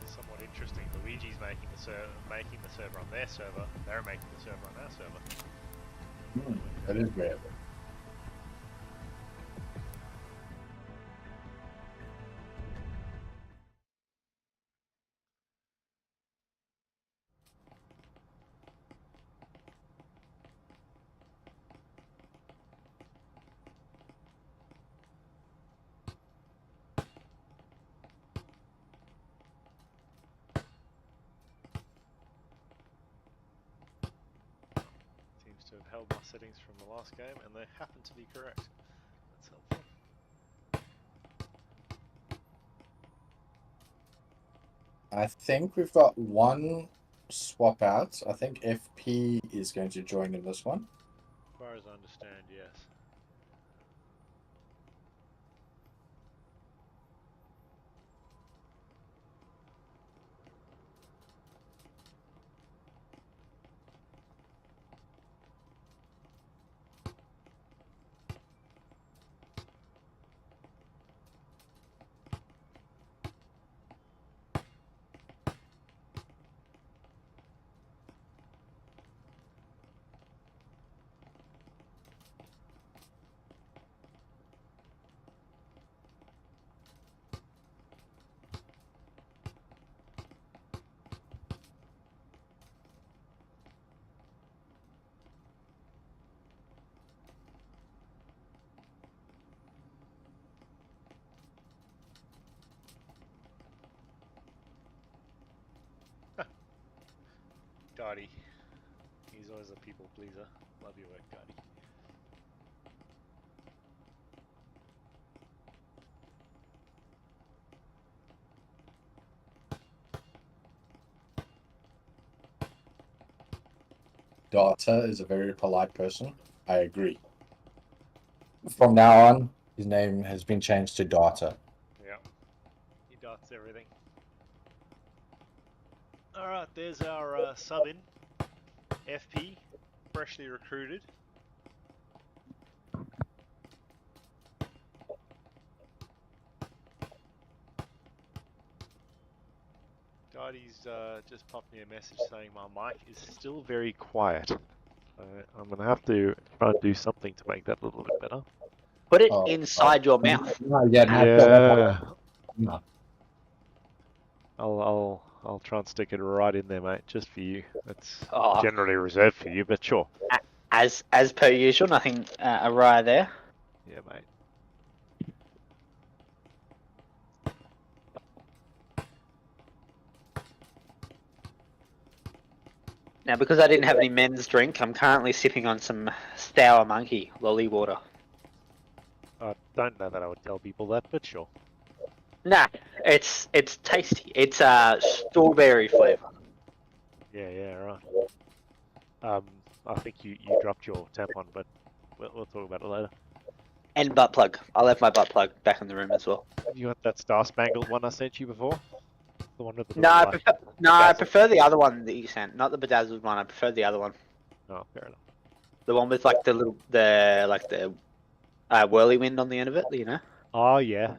Somewhat interesting. Luigi's making the server on their server. They're making the server on our server. That is weird. to have held my settings from the last game, and they happen to be correct. That's helpful. I think we've got one swap out. I think FP is going to join in this one. As far as I understand, yes. Dottie. He's always a people pleaser. Love your work, Dottie. Data is a very polite person. I agree. From now on, his name has been changed to Data. Yeah. He dots everything. Alright, there's our sub in. FP, freshly recruited. Dottie's just popped me a message saying my mic is still very quiet. I'm going to have to try and do something to make that a little bit better. Put it inside your mouth. Yeah. I'll try and stick it right in there, mate, just for you. It's generally reserved for you, but sure. As per usual, nothing awry there. Yeah, mate. Now, because I didn't have any men's drink, I'm currently sipping on some Sour Monkey lolly water. I don't know that I would tell people that, but sure. Nah, it's tasty. It's strawberry flavour. Yeah, right. I think you dropped your tampon, but we'll talk about it later. And butt plug. I left my butt plug back in the room as well. You got that Star Spangled one I sent you before? The one with the No, I bedazzled- prefer the other one that you sent, not the bedazzled one. I prefer the other one. Oh, fair enough. The one with like the whirlwind on the end of it, you know? Oh yeah.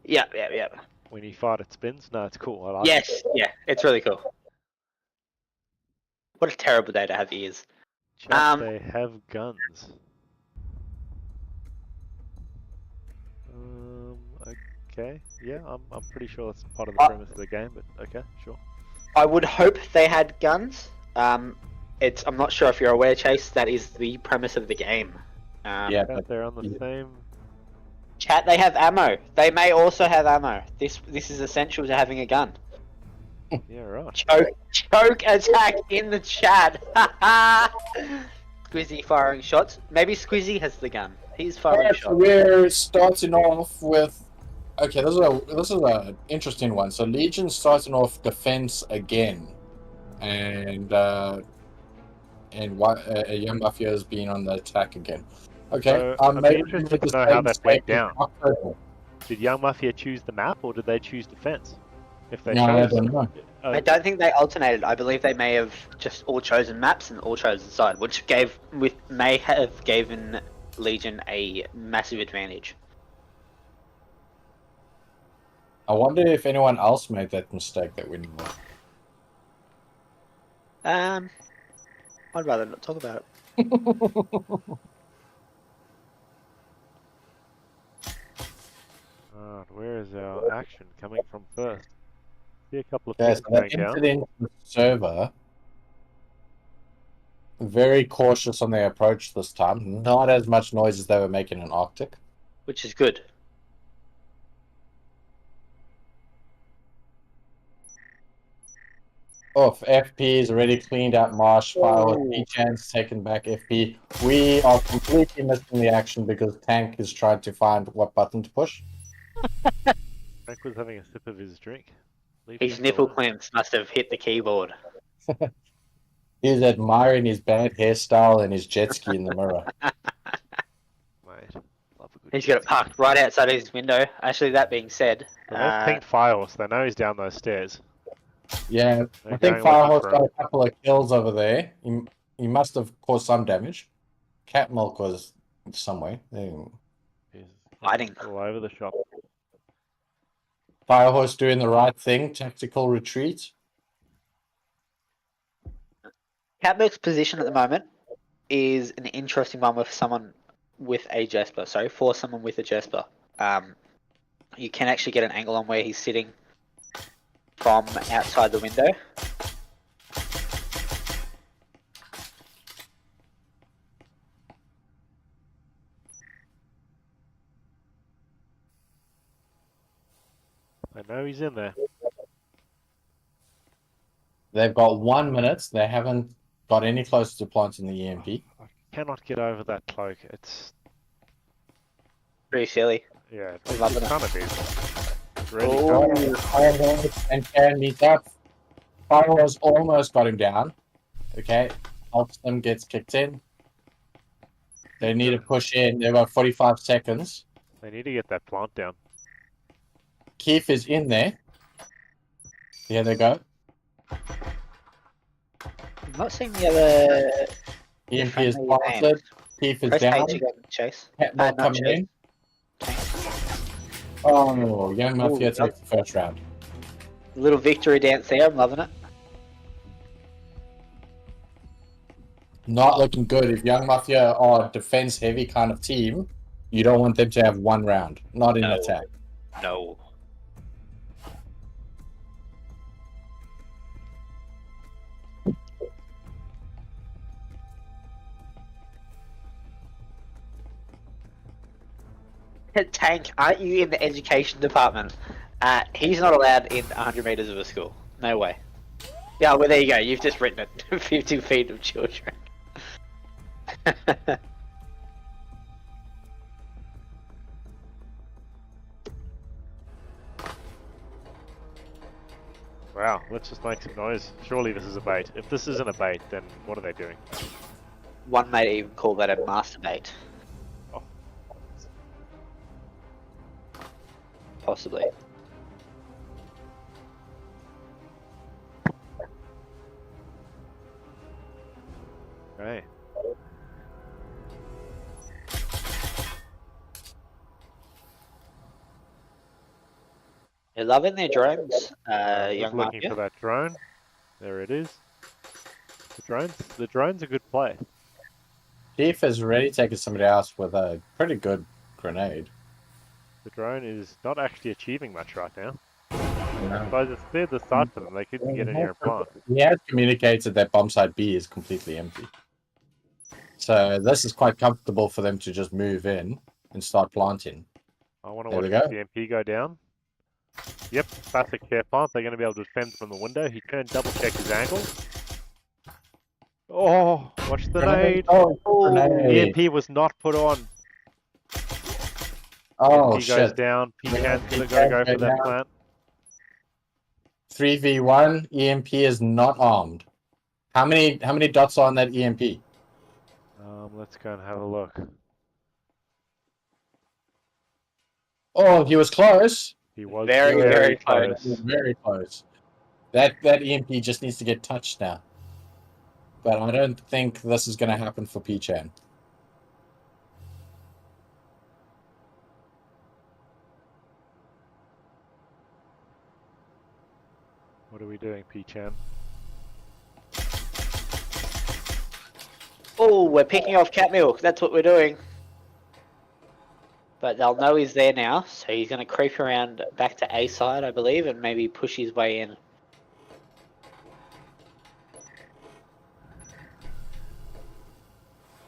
Yeah. When you fart, it spins. No, it's cool. I like Yes, it. yeah, it's really cool. What a terrible day to have ears. Chat, they have guns. Okay. Yeah, I'm pretty sure that's part of the premise of the game, but okay, sure. I would hope they had guns. I'm not sure if you're aware, Chase. That is the premise of the game. Yeah, But they're on the same. Chat, they have ammo. They may also have ammo. This is essential to having a gun. Yeah, right. Choke attack in the chat. Squizzy firing shots. Maybe Squizzy has the gun. He's firing shots. We're starting off with. Okay, this is a interesting one. So Legion starting off defense again, and Young Mafia has been on the attack again. Okay, So, I'd be interested to know how that went down. October. Did Young Mafia choose the map, or did they choose defense? If they No, I chose, don't know. I don't think they alternated. I believe they may have just all chosen maps and all chosen side, which may have given Legion a massive advantage. I wonder if anyone else made that mistake that we know of. I'd rather not talk about it. where is our action coming from first? See a couple of Yeah, things so they going down. entered into the server. Very cautious on their approach this time. Not as much noise as they were making in Arctic. Which is good. Off. FP is already cleaned out Marsh. File chance taken back FP. We are completely missing the action because Tank is trying to find what button to push. Frank was having a sip of his drink. Leave His Tank nipple alone. clamps must have hit the keyboard. He's admiring his bad hairstyle and his jet ski in the mirror. Mate, love a good He's got it parked right outside his window. Actually, that being said, So they've pinged Firehorse. They know he's down those stairs. Yeah, They're I think going looking Firehorse for got him. a couple of kills over there. He must have caused some damage. Cat Milk was somewhere. He's hiding. all over the shop. Firehorse doing the right thing. Tactical retreat. Catberg's position at the moment is an interesting one with someone with a Jesper. Sorry, for someone with a Jesper. You can actually get an angle on where he's sitting from outside the window. I know he's in there. They've got 1 minute. They haven't got any closer to planting the EMP. I cannot get over that cloak. It's Pretty silly. yeah, I'm loving it. kind of is. Really Oh. kind of. Firehorse and Can meet up. Firehorse almost got him down. Okay, helps them, gets kicked in. They need to push in. They've got 45 seconds. They need to get that plant down. Keith is in there. Here they go. I'm not seeing the other. EMP is friendly planted. names. Keith is Press down. H again, Chase. Cat not coming Chase. in. Oh, Young Mafia Ooh, takes the first round. Little victory dance there. I'm loving it. Not looking good. If Young Mafia are a defense heavy kind of team, you don't want them to have one round. Not in No. attack. No. Tank, aren't you in the education department? He's not allowed in 100 meters of a school. No way. Yeah, well, there you go. You've just written it. 50 feet of children. Wow, let's just make some noise. Surely this is a bait. If this isn't a bait, then what are they doing? One might even call that a masturbate. Oh. Possibly. Okay. They're loving their drones, Just young looking Mafia. for that drone. There it is. The drone's a good play. Chief has already taken somebody else with a pretty good grenade. The drone is not actually achieving much right now. No. But it's there the start for them. They couldn't get in here and plant. He has communicated that bomb site B is completely empty. So this is quite comfortable for them to just move in and start planting. I want to There watch we go. the MP go down. Yep, classic care plant. They're going to be able to defend from the window. He turned double check his angle. Oh, watch the nade. Oh, grenade. EMP was not put on. Oh, EMP goes shit. down. Yeah, P-Can's P-Can going to go for goes that down. plant. 3v1. EMP is not armed. How many dots are on that E EMP? Let's go and have a look. Oh, he was close. He was Very, very close. He was very close. That EMP just needs to get touched now. But I don't think this is going to happen for P-Chan. What are we doing, P-Chan? Oh, we're picking off cat milk. That's what we're doing. But they'll know he's there now, so he's going to creep around back to A side, I believe, and maybe push his way in.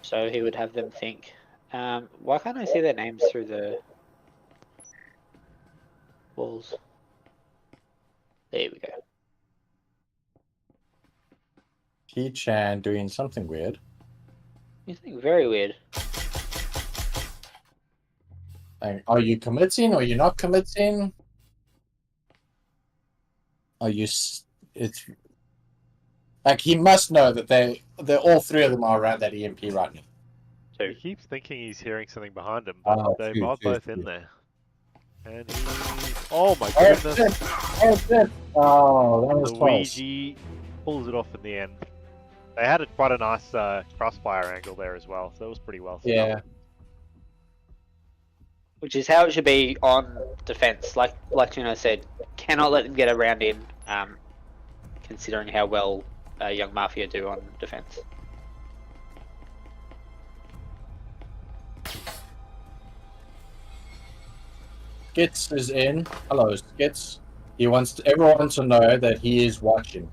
So he would have them think. Why can't I see their names through the walls? There we go. T-Chan doing something weird. You think very weird. Like, are you committing or you're not committing? Are you? It's like he must know that they're all three of them are around that EMP right now. He keeps thinking he's hearing something behind him, but Oh, they true, are true, both true. in there. And oh my Oh, goodness! shit. Oh, shit. Oh, that was close. Luigi pulls it off in the end. They had quite a nice crossfire angle there as well, so it was pretty well set Yeah. up. Which is how it should be on defense. Like Juno said, cannot let them get a round in. Considering how well young Mafia do on defense. Skits is in. Hello, Skits. He wants everyone to know that he is watching.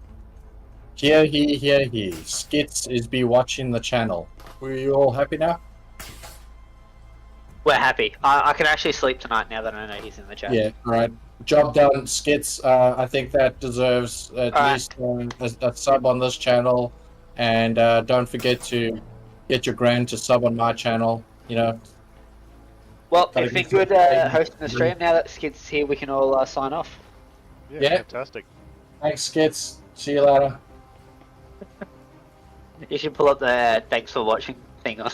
Here he. Skits is be watching the channel. Were you all happy now? We're happy. I can actually sleep tonight now that I know he's in the chat. Yeah, right. Job done, Skits. I think that deserves at least a sub on this channel. And don't forget to get your grand to sub on my channel. You know. Well, if we could hosting the stream now that Skid's here, we can all sign off. Yeah, fantastic. Thanks, Skits. See you later. You should pull up the thanks for watching thing on.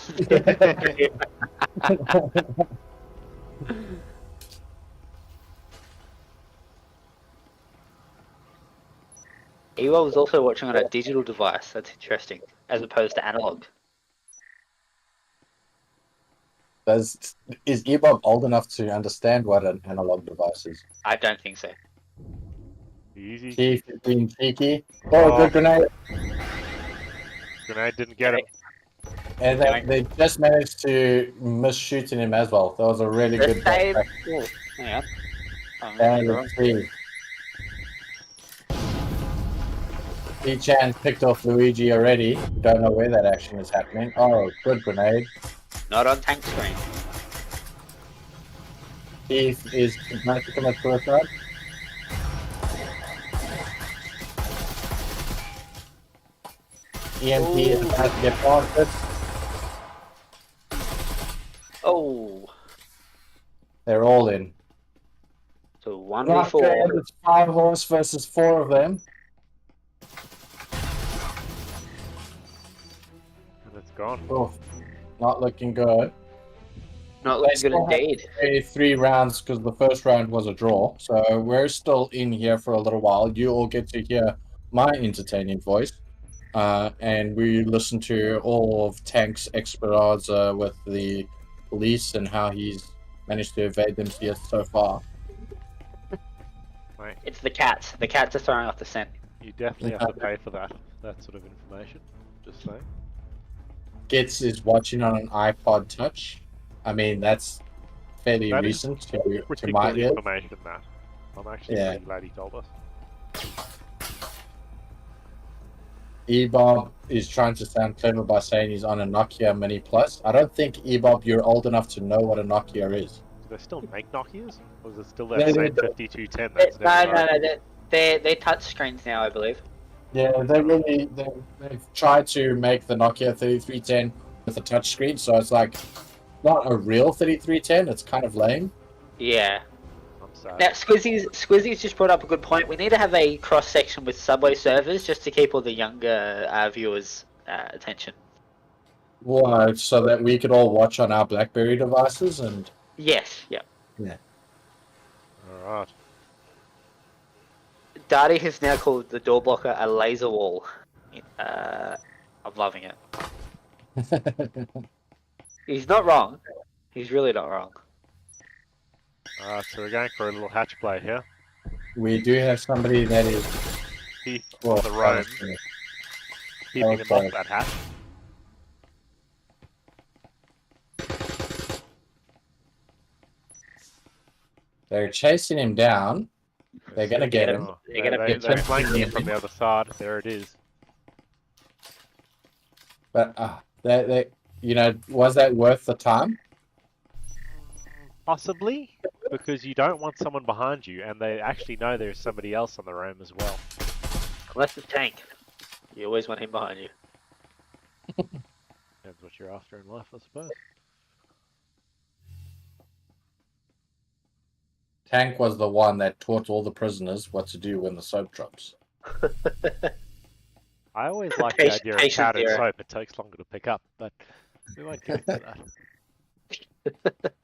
Ewa was also watching on a digital device. That's interesting, as opposed to analog. Is Ebob old enough to understand what an analog device is? I don't think so. Easy. Chief is being cheeky. Oh, good grenade. Grenade didn't get him. And they just managed to miss shooting him as well. That was a really good save. backpack. Oh, hang on. And let's see. T-Chan picked off Luigi already. Don't know where that action is happening. Oh, good grenade. Not on tank screen. Chief is about to commit suicide. EMP is about to get past it. Oh. They're all in. So 1v4. It's 5 horse versus 4 of them. And it's gone. Oh, not looking good. Not looking good indeed. 3 rounds because the first round was a draw. So we're still in here for a little while. You all get to hear my entertaining voice. And we listen to all of Tank's expertise with the police and how he's managed to evade them here so far. Right. It's the cats. The cats are throwing off the scent. You definitely have to pay for that sort of information. Just saying. Gets is watching on an iPod Touch. I mean, that's fairly That recent to my Particular ears. information that. I'm actually pretty glad he told us. Ebob is trying to sound clever by saying he's on a Nokia Mini Plus. I don't think, Ebob, you're old enough to know what a Nokia is. Do they still make Nokias? Or is it still that Yeah, same they- 5210 that's No. They're touch screens now, I believe. Yeah, they've tried to make the Nokia 3310 with a touchscreen, so it's like not a real 3310. It's kind of lame. Yeah. I'm sorry. Now, Squizzy's just brought up a good point. We need to have a cross section with Subway servers just to keep all the younger viewers' attention. Why? So that we could all watch on our BlackBerry devices and. Yes. Yeah. Yeah. All right. Darty has now called the door blocker a laser wall. I'm loving it. He's not wrong. He's really not wrong. Alright, so we're going for a little hatch play here. We do have somebody that is. Heath Well, on the roam, keeping him Okay. off that hatch. They're chasing him down. They're gonna get him. Oh, They're gonna they're get him. flanking him from the other side. There it is. But was that worth the time? Possibly, because you don't want someone behind you, and they actually know there's somebody else on the roam as well. Unless it's tank. You always want him behind you. Depends what you're after in life, I suppose. Tank was the one that taught all the prisoners what to do when the soap drops. I always like the idea of Patient powdered zero. soap. It takes longer to pick up, but we won't get into that.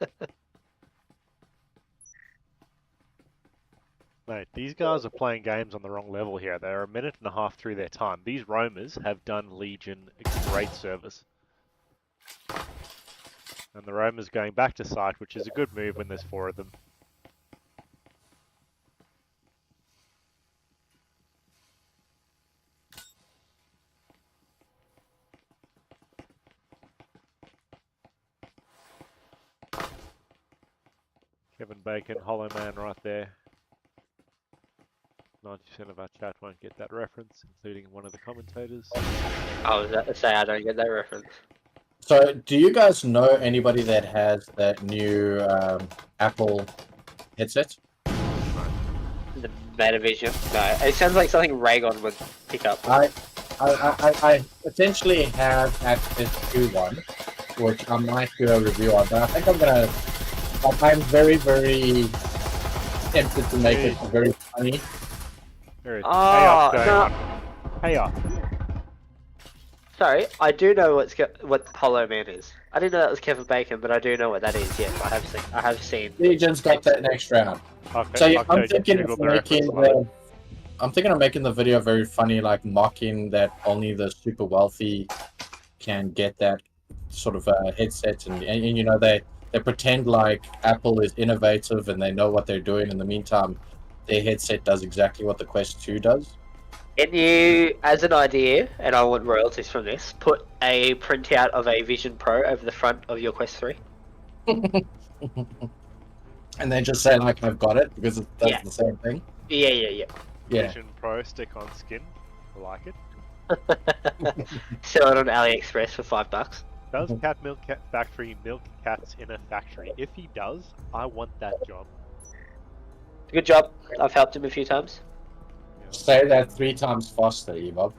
Mate, these guys are playing games on the wrong level here. They're a minute and a half through their time. These roamers have done Legion a great service. And the roamers going back to site, which is a good move when there's 4 of them. Kevin Bacon, Hollow Man right there. 90% of our chat won't get that reference, including one of the commentators. I was about to say I don't get that reference. So, do you guys know anybody that has that new Apple headset? The Metavision. No, it sounds like something Raygon would pick up. I essentially have access to one, which I might do a review on, but I think I'm very, very tempted to make it very funny. There is Oh, chaos going no. on. Chaos. Sorry, I do know what Hollow Man is. I didn't know that was Kevin Bacon, but I do know what that is. Yes, I have seen. Legion's got that next round. Okay, So yeah, okay, I'm thinking Google of the reference, making love it. I'm thinking of making the video very funny, like mocking that only the super wealthy can get that sort of headset, and you know they pretend like Apple is innovative and they know what they're doing. In the meantime, their headset does exactly what the Quest 2 does. Can you, as an idea, and I want royalties from this, put a printout of a Vision Pro over the front of your Quest 3? And they just say like I've got it because it does Yeah. the same thing. Yeah. Yeah. Vision Pro stick on skin. I like it. Sell it on AliExpress for $5. Does Cat Milk Cat Factory milk cats in a factory? If he does, I want that job. Good job. I've helped him a few times. Say that 3 times faster, Ebob.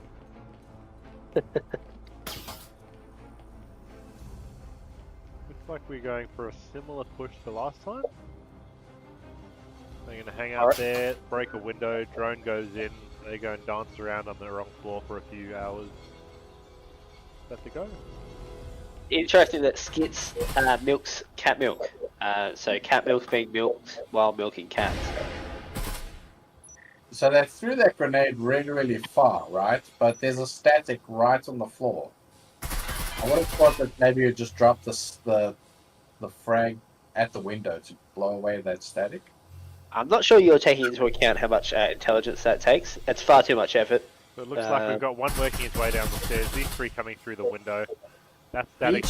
Looks like we're going for a similar push to last time. They're going to hang out Alright. there, break a window, drone goes in, they go and dance around on the wrong floor for a few hours. Let it go. Interesting that Skits milks cat milk. So cat milk's being milked while milking cats. So they threw that grenade really, really far, right? But there's a static right on the floor. I would have thought that maybe you just drop the frag at the window to blow away that static. I'm not sure you're taking into account how much intelligence that takes. It's far too much effort. So it looks like we've got one working its way down the stairs, these 3 coming through the window. That's static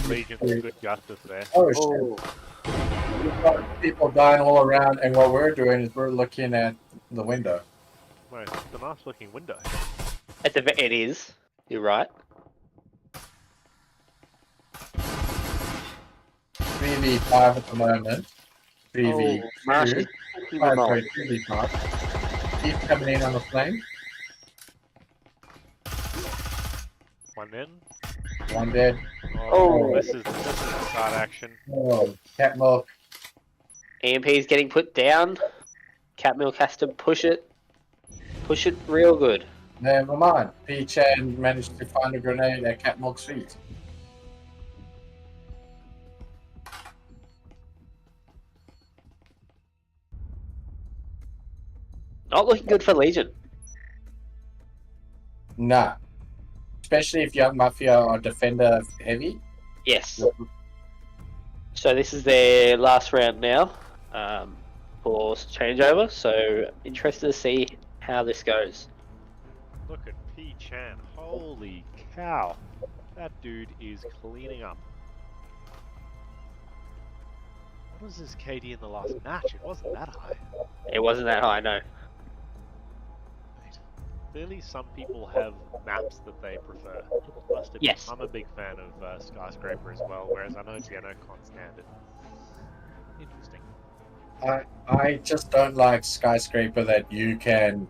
Legion some good justice there. Oh shit. We've got people dying all around, and what we're doing is we're looking at the window. Wait, it's a nice looking window. It is. You're right. 3v5 at the moment. 3v2. Marshy. 3v5. Keep coming in on the flame. One in. One dead. Oh, this is the start action. Oh, cat milk. EMP's getting put down. Cat milk has to push it. Push it real good. Never mind. P-Chan managed to find a grenade at cat milk's feet. Not looking good for Legion. Nah. Especially if Young Mafia are defender heavy. Yes. So this is their last round now for changeover. So interested to see how this goes. Look at P-Chan. Holy cow. That dude is cleaning up. What was his KD in the last match? It wasn't that high. It wasn't that high, no. Clearly some people have maps that they prefer. Must have Yes. I'm a big fan of Skyscraper as well, whereas I know Geno can't stand it. Interesting. I just don't like Skyscraper that you can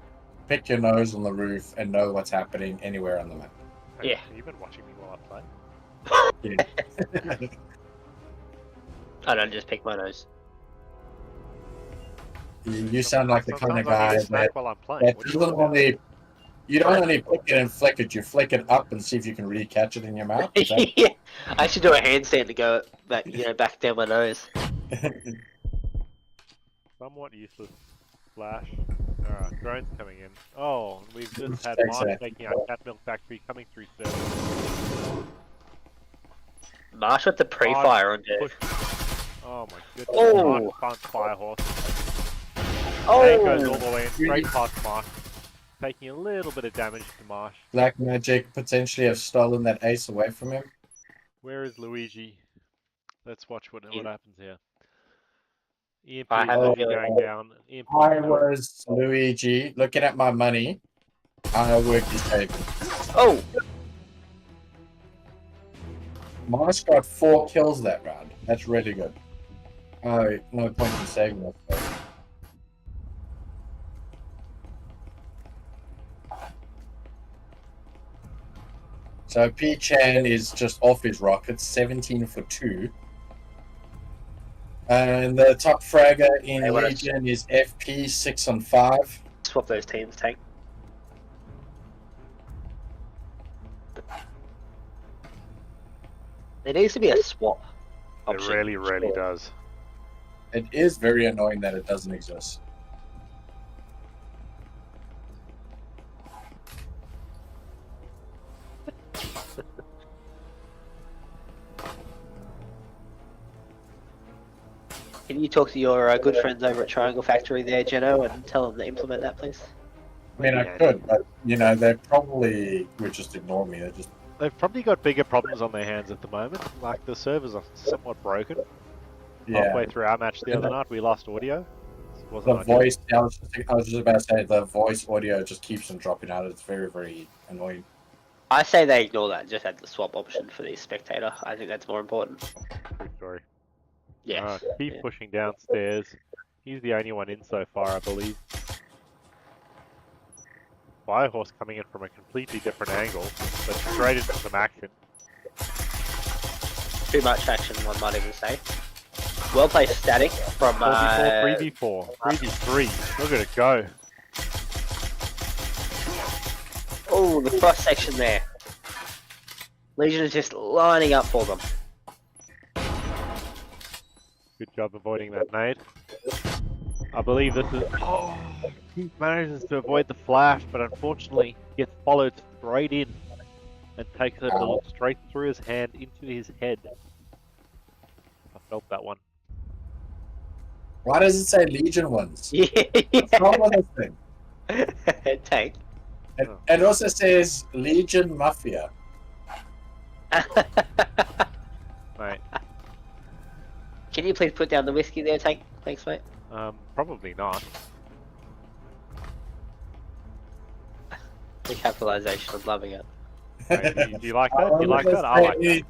pick your nose on the roof and know what's happening anywhere on the map. Hey, Yeah. You've been watching me while I play. Yeah. I don't just pick my nose. You sound like the kind of Sometimes I guy need a snack that, while I'm playing. that What do you doesn't want about? only. You don't only pick it and flick it, you flick it up and see if you can really catch it in your mouth. Is that- Yeah, I should do a handstand to go back, back down my nose. Somewhat useless. Flash. Alright, drone's coming in. Oh, we've just had Thanks, Marsh Zach. making our cat milk factory coming through service. Marsh with the pre-fire on Push. Jeff. Oh my goodness. Oh. Marsh front fire horse. Oh! Tank goes all the way in, straight past Marsh. Taking a little bit of damage to Marsh. Black Magic potentially have stolen that ace away from him. Where is Luigi? Let's watch what happens here. EMP I have a is feeling- going down. EMP I was Luigi looking at my money. I worked his table. Oh! Marsh got 4 kills that round. That's really good. Oh, no point in saving that. though. So P Chan is just off his rockets, 17 for 2. And the top fragger in Hey, what a- Legion is FP 6 on 5. Swap those teams, Tank. There needs to be a swap. It option. really, really does. It is very annoying that it doesn't exist. Can you talk to your good friends over at Triangle Factory there, Jeno, and tell them to implement that, please? I mean, I could, but, you know, they probably would just ignore me. They're just, They've probably got bigger problems on their hands at the moment. Like the servers are somewhat broken. yeah. Halfway through our match the other night, we lost audio. It The wasn't ideal. voice, I was just about to say, the voice audio just keeps on dropping out. It's very, very annoying. I say they ignore that and just add the swap option for the spectator. I think that's more important. True story. Yes. Keep Yeah. pushing downstairs. He's the only one in so far, I believe. Firehorse coming in from a completely different angle, but straight into some action. Too much action, one might even say. Well placed static from 4v4, 3v4, 3v3. Look at it go. Oh, the cross section there. Legion is just lining up for them. Good job avoiding that nade. I believe this is... Oh, he manages to avoid the flash, but unfortunately gets followed straight in and takes a bullet straight through his hand into his head. I felt that one. Why does it say Legion ones? Yeah. What's wrong with this thing? Tank. It also says Legion Mafia. Mate, Can you please put down the whiskey there, Tank? Thanks, mate. probably not. The capitalization, I'm loving it. Mate, do you like that? Do you like that? I like that.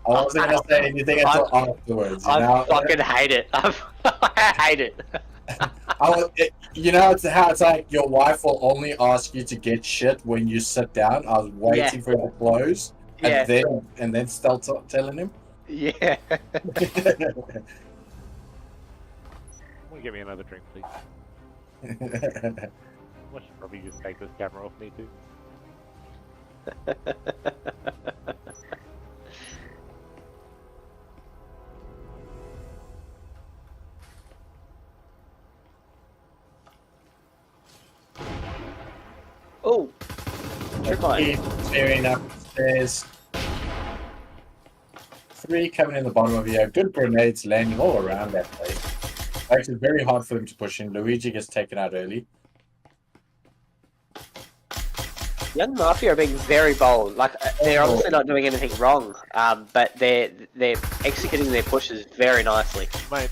I wasn't going to say anything until afterwards. You know? I fucking hate it. I hate it. It's how it's like your wife will only ask you to get shit when you sit down. I was waiting for him to close, Yeah. and then start telling him. Yeah. Will you get me another drink, please? I should probably just take this camera off me too. Oh. Trip line. Keep clearing up the stairs. 3 coming in the bottom of here. Good grenades landing all around that place. Actually, very hard for them to push in. Luigi gets taken out early. Young Mafia are being very bold. Like they're obviously not doing anything wrong, but they're executing their pushes very nicely. Mate,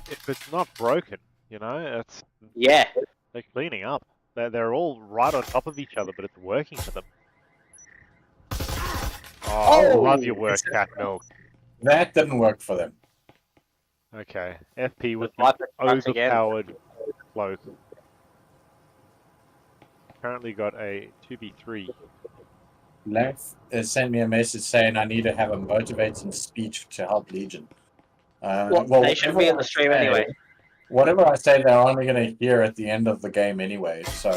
if it's not broken, it's Yeah. they're cleaning up. They're all right on top of each other, but it's working for them. Oh, Oh! love your work, Cat Milk. That didn't work for them. Okay, FP with the Viper trucks again. overpowered cloak. currently got a 2v3. Lev sent me a message saying I need to have a motivating speech to help Legion. They should be on the stream anyway. Whatever I say, they're only going to hear at the end of the game anyway. So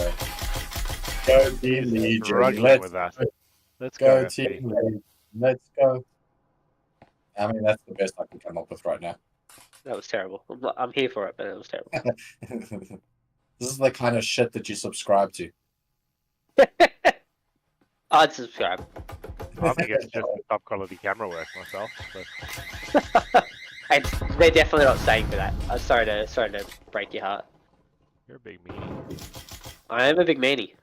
go Team Legion. Struggling with that. Let's Go go, Team FP. Legion. Let's go. I mean, that's the best I can come up with right now. That was terrible. I'm here for it, but it was terrible. This is the kind of shit that you subscribe to. I'd subscribe. I think it's just top quality camera work myself. But And they're definitely not saying for that. I'm sorry to break your heart. you're a big meanie. I am a big meanie.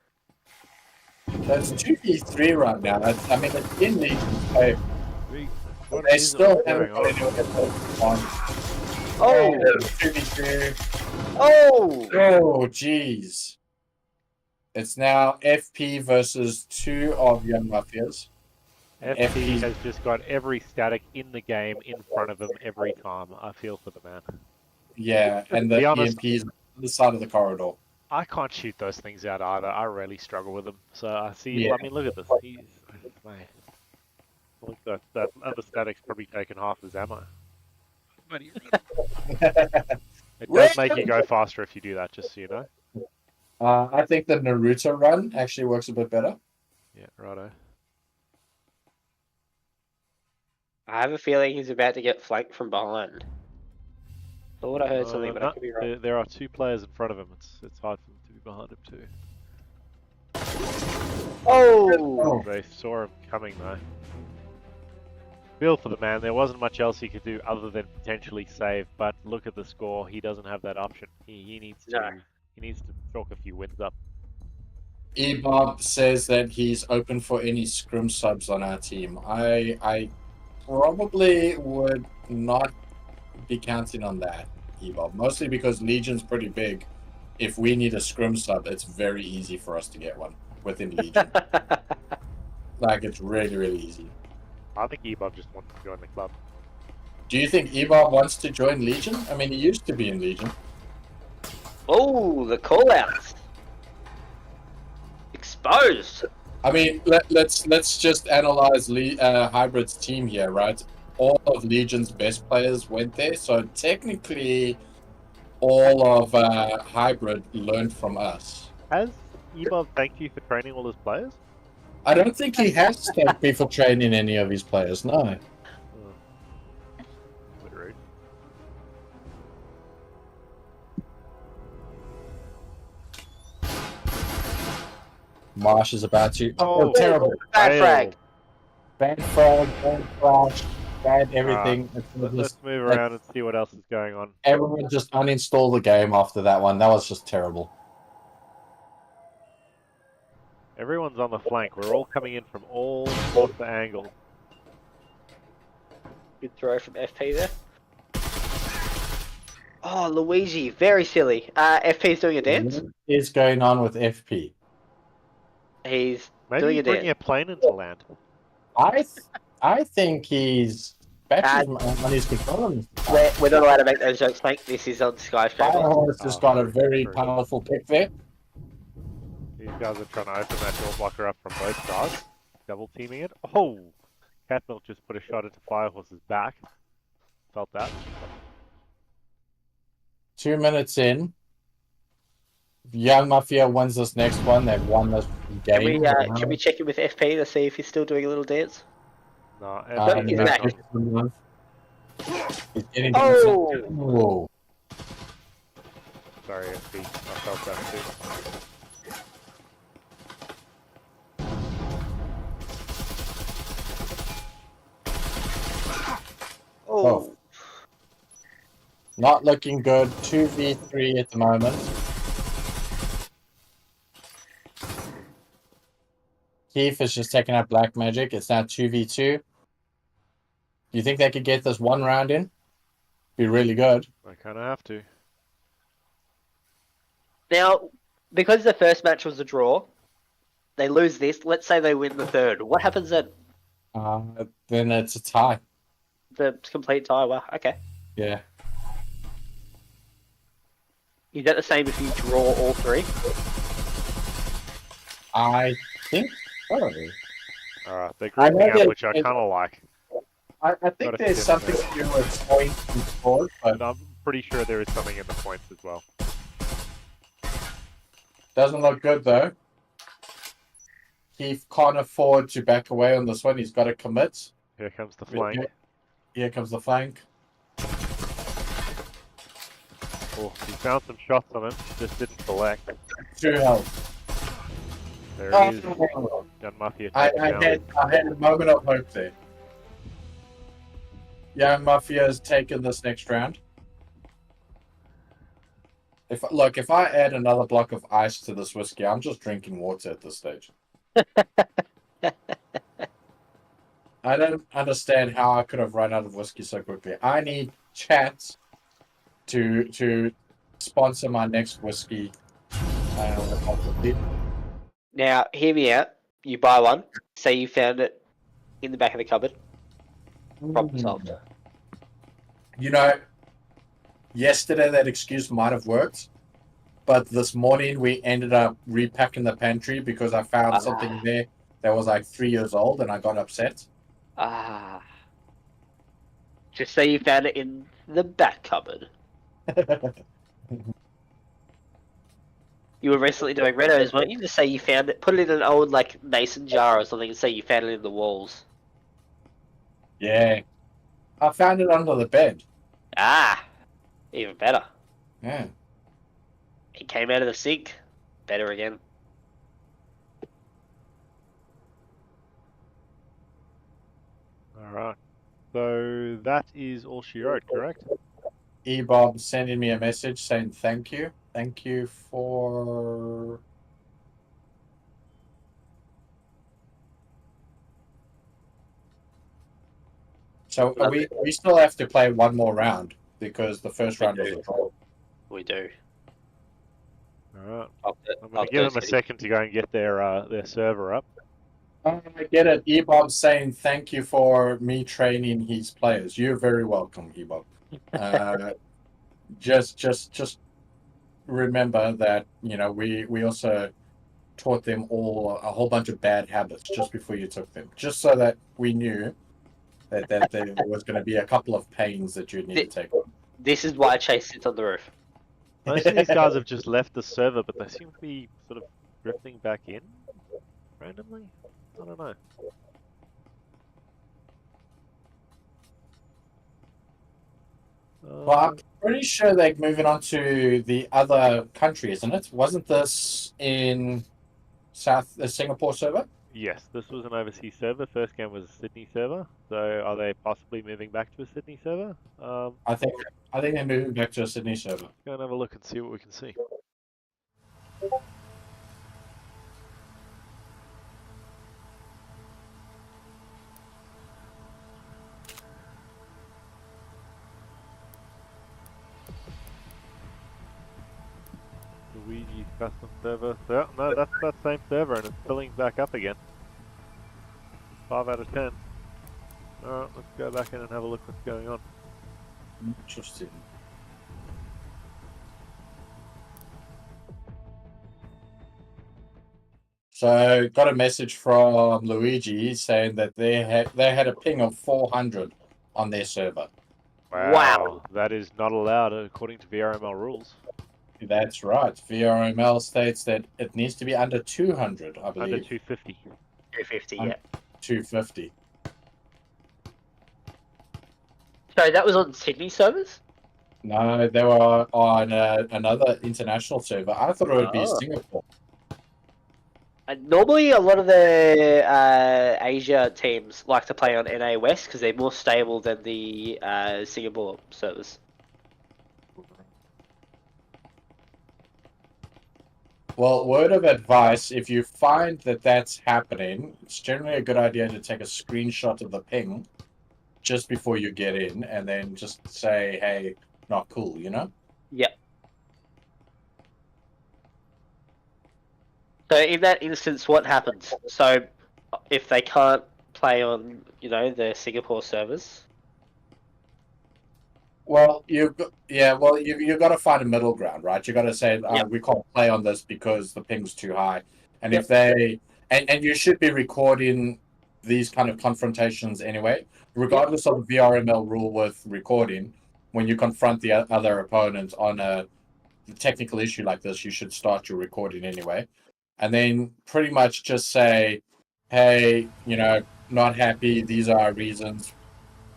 That's 2v3 right now. I mean, it's in Legion's favor. What They is still going haven't got on? anyone to on. Oh! 2v2. Oh! Oh, jeez. It's now FP versus 2 of Young Mafias. FP has just got every static in the game in front of him every time. I feel for the man. Yeah, and the Be honest- EMP is on the side of the corridor. I can't shoot those things out either. I really struggle with them. So I see. Yeah. I mean, look at this. He's, mate. Look, that other static's probably taken half his ammo. It does make you go faster if you do that, just so you know. I think the Naruto run actually works a bit better. Yeah, righto. I have a feeling he's about to get flanked from behind. Thought I heard something, but I No, could be wrong. there are 2 players in front of him. It's hard for them to be behind him too. Oh! They saw him coming though. Feel for the man. There wasn't much else he could do other than potentially save. But look at the score. He doesn't have that option. He needs to. No. He needs to chalk a few wins up. Ebob says that he's open for any scrim subs on our team. I probably would not be counting on that, Ebob. Mostly because Legion's pretty big. If we need a scrim sub, it's very easy for us to get one within Legion. Like, it's really, really easy. I think Ebob just wants to join the club. Do you think Ebob wants to join Legion? I mean, he used to be in Legion. Oh, the callouts. Exposed. I mean, let's just analyze Hybrid's team here, right? All of Legion's best players went there, so technically, all of Hybrid learned from us. Has Ebob thanked you for training all his players? I don't think he has thanked me for training any of his players. No. A bit rude. Marsh is about to. Oh, Oh. terrible! Bad Fail. frag. Bad frog, bad flash, bad everything. Let's move around and see what else is going on. Everyone just uninstall the game after that one. That was just terrible. Everyone's on the flank. We're all coming in from all sorts of angles. Good throw from FP there. Oh, Luigi, very silly. FP's doing a dance. What is going on with FP? He's Maybe doing he's a dance. bringing a plane into land. I think he's batteries on his controller. We're not allowed to make those jokes, mate. This is on Skyscraper. Firehorse just got a very powerful pick there. These guys are trying to open that door blocker up from both sides. Double teaming it. Oh! Catmilk just put a shot into Firehorse's back. Felt that. 2 minutes in. If Young Mafia wins this next one, they've won this game. Can we check in with FP to see if he's still doing a little dance? No, he's back. He's getting Oh! Whoa. Sorry, FP. I felt that too. Oh. Not looking good. 2v3 at the moment. Keith is just taking out Black Magic. It's now 2v2. Do you think they could get this one round in? Be really good. I kind of have to. Now, because the first match was a draw, they lose this. Let's say they win the third. What happens then? Then it's a tie. The complete tie. Wow. Okay. Yeah. Is that the same if you draw all three? I think so. Alright, they're I know grouping up, that which I it- kind of like. I think Got a there's skin something there. to do with points and scores, but And I'm pretty sure there is something in the points as well. doesn't look good though. He can't afford to back away on this one. He's got to commit. Here comes the flank. Here comes the flank. Oh, he found some shots on him, just didn't select. 2 health. There it is. Oh, Young Mafia I taken down. had a moment of hope there. Young Mafia has taken this next round. If I add another block of ice to this whiskey, I'm just drinking water at this stage. I don't understand how I could have run out of whiskey so quickly. I need chat to sponsor my next whiskey. Now, hear me out. You buy one. Say you found it in the back of the cupboard. Problem solved. You know, yesterday that excuse might have worked, but this morning we ended up repacking the pantry because I found something there that was like 3 years old and I got upset. Ah. Just say you found it in the back cupboard. You were recently doing renos, weren't you? Just say you found it, put it in an old like mason jar or something, and say you found it in the walls. Yeah. I found it under the bed. Ah, even better. Yeah. It came out of the sink. Better again. Alright. So that is all she wrote, correct? Ebob sending me a message saying thank you. Thank you for... So we still have to play one more round because the first round was a draw. We do. Alright. I'm going to give them a second to go and get their server up. I get it. Ebob saying thank you for me training his players. You're very welcome, Ebob. Just remember that, you know, we also taught them all a whole bunch of bad habits just before you took them, just so that we knew that there was going to be a couple of pains that you'd need to take on. This is why Chase sits on the roof. Most of these guys have just left the server, but they seem to be sort of drifting back in randomly. I don't know. Well, I'm pretty sure they're moving on to the other country, isn't it? Wasn't this in Singapore server? Yes, this was an overseas server. First game was a Sydney server. So are they possibly moving back to a Sydney server? I think they're moving back to a Sydney server. Go and have a look and see what we can see. Luigi custom server. Yeah, no, that's that same server and it's filling back up again. 5 out of 10. Alright, let's go back in and have a look what's going on. Interesting. So got a message from Luigi saying that they had a ping of 400 on their server. Wow. That is not allowed according to VRML rules. That's right. VRML states that it needs to be under 200, I believe. Under 250. 250, Um, yeah. 250. So that was on Sydney servers? No, they were on another international server. I thought it would be Oh. Singapore. Normally, a lot of the Asia teams like to play on NA West because they're more stable than the Singapore servers. Well, word of advice, if you find that that's happening, it's generally a good idea to take a screenshot of the ping just before you get in and then just say, hey, not cool, you know? Yep. So in that instance, what happens? So if they can't play on, you know, the Singapore servers? Well, you've got to find a middle ground, right? You got to say Yep. we can't play on this because the ping's too high. And Yep. if they and you should be recording these kind of confrontations anyway, regardless of the VRML rule with recording. When you confront the other opponent on a technical issue like this, you should start your recording anyway, and then pretty much just say, "Hey, not happy. These are our reasons.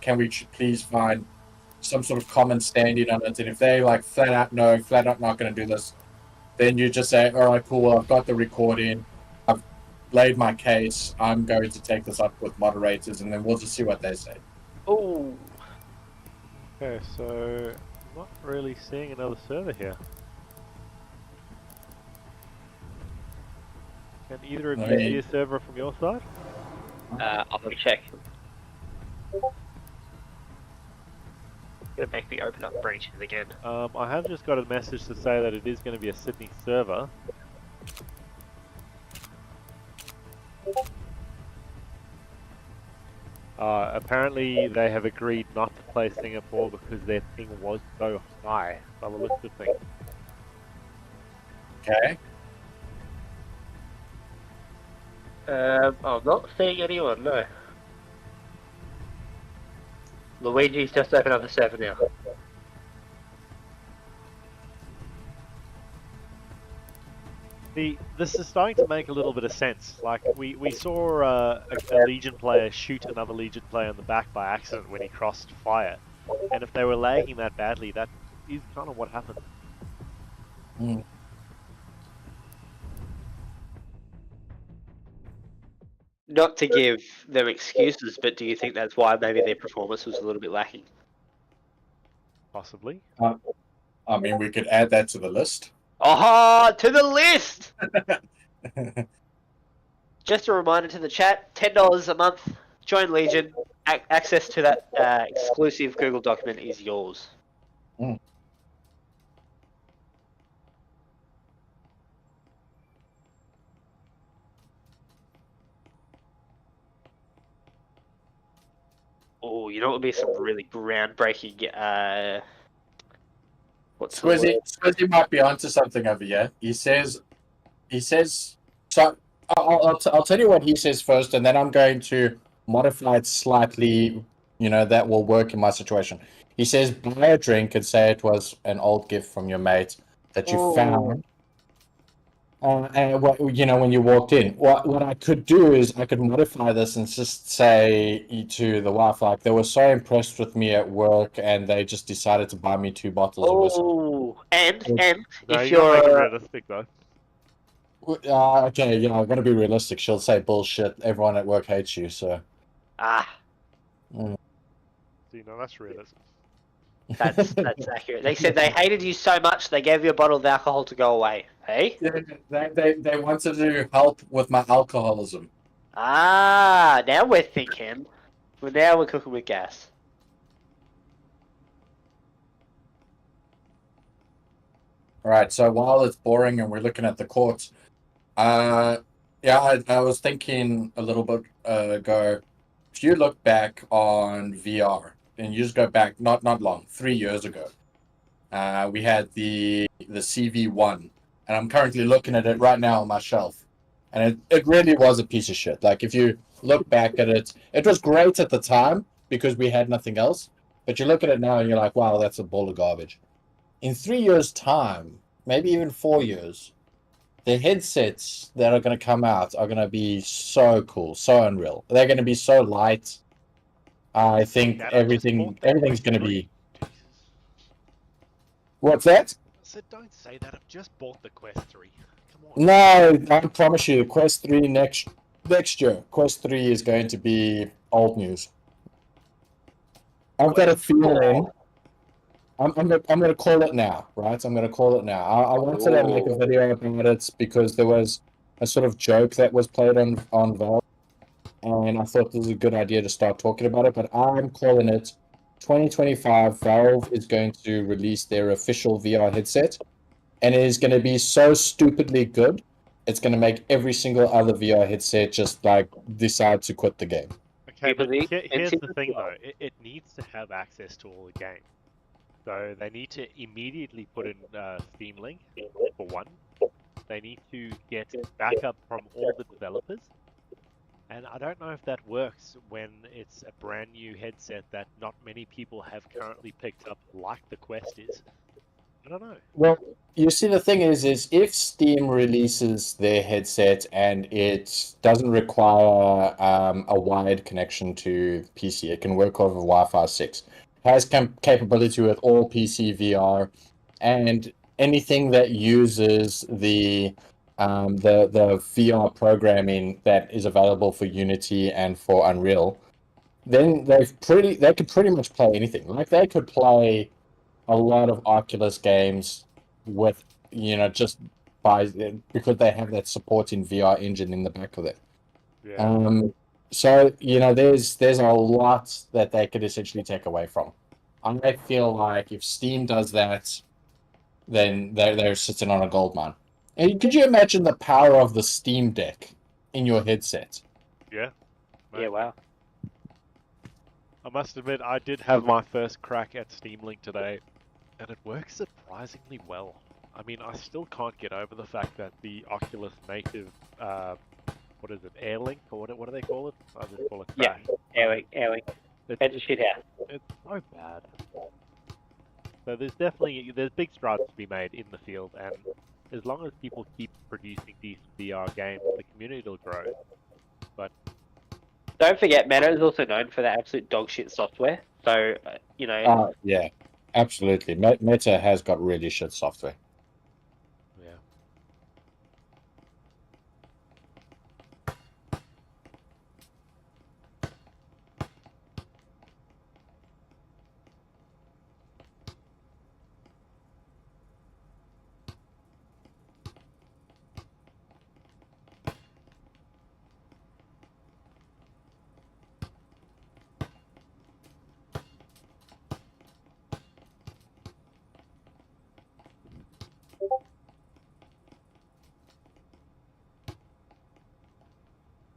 Can we please find some sort of common standing on it?" And if they like flat out no, flat out not going to do this, then you just say, "All right, cool. I've got the recording. I've laid my case. I'm going to take this up with moderators, and then we'll just see what they say." Oh, Okay, so not really seeing another server here. Can either of you see a server from your side? I'll check. Gonna make me open up breaches again. I have just got a message to say that it is going to be a Sydney server. Apparently they have agreed not to play Singapore because their ping was so high by the looks of things. Okay. I'm not seeing anyone, no. Luigi's just opened up the server now. This is starting to make a little bit of sense. Like, we saw a Legion player shoot another Legion player in the back by accident when he crossed fire. And if they were lagging that badly, that is kind of what happened. Mm. Not to give them excuses, but do you think that's why maybe their performance was a little bit lacking? Possibly. I mean, we could add that to the list. Aha! To the list! Just a reminder to the chat, $10 a month, join Legion, access to that exclusive Google document is yours. Mm. Oh, you know what would be some really groundbreaking, what's the Squizzy, word? Squizzy might be onto something over here. He says, so I'll tell you what he says first, and then I'm going to modify it slightly, that will work in my situation. He says, buy a drink and say it was an old gift from your mate that you found. And when you walked in, what I could do is I could modify this and just say to the wife, like, they were so impressed with me at work and they just decided to buy me 2 bottles of whiskey. Oh, and No, if you gotta make it you're... realistic though. Okay, I'm gonna be realistic. She'll say bullshit. Everyone at work hates you, so. So, that's realistic. That's accurate. They said they hated you so much they gave you a bottle of alcohol to go away. Hey? They wanted to help with my alcoholism. Now we're thinking. Well, now we're cooking with gas. All right. So while it's boring and we're looking at the courts, I was thinking a little bit ago. If you look back on VR, and you just go back not long, 3 years ago, we had the CV1, and I'm currently looking at it right now on my shelf, and it really was a piece of shit. Like, if you look back at it, it was great at the time because we had nothing else, but you look at it now and you're like, wow, that's a ball of garbage. In 3 years' time, maybe even 4 years, the headsets that are going to come out are going to be so cool, so unreal. They're going to be so light. I think everything's going to be... What's that? I said, don't say that. I've just bought the Quest 3. Come on. No, I promise you, Quest 3 next year. Quest 3 is going to be old news. I've got a feeling... I'm gonna call it now, right? I'm gonna call it now. I wanted to make a video about it because there was a sort of joke that was played on Valve, and I thought this was a good idea to start talking about it. But I'm calling it 2025. Valve is going to release their official VR headset, and it is going to be so stupidly good. It's going to make every single other VR headset just like decide to quit the game. Okay, but here's the thing though. It needs to have access to all the games. So they need to immediately put in Steam Link, for one. they need to get backup from all the developers. And I don't know if that works when it's a brand new headset that not many people have currently picked up, like the Quest is. I don't know. Well, you see, the thing is if Steam releases their headset and it doesn't require a wired connection to PC, it can work over Wi-Fi 6, has capability with all PC VR, and anything that uses the VR programming that is available for Unity and for Unreal, then they could pretty much play anything. Like, they could play a lot of Oculus games with, just because they have that supporting VR engine in the back of it. Yeah. So there's a lot that they could essentially take away from. I feel like if Steam does that, then they're sitting on a gold mine. And could you imagine the power of the Steam Deck in your headset? Yeah. Yeah, wow. I must admit, I did have my first crack at Steam Link today, and it works surprisingly well. I mean, I still can't get over the fact that the Oculus native, what is it, Air Link, or what do they call it? I just call it Yeah, crash. Airwing. It's, Head to shit house. it's so bad. So there's big strides to be made in the field, and as long as people keep producing decent VR games, the community will grow. But Don't forget, Meta is also known for that absolute dog shit software. So, Yeah, absolutely. Meta has got really shit software. yeah.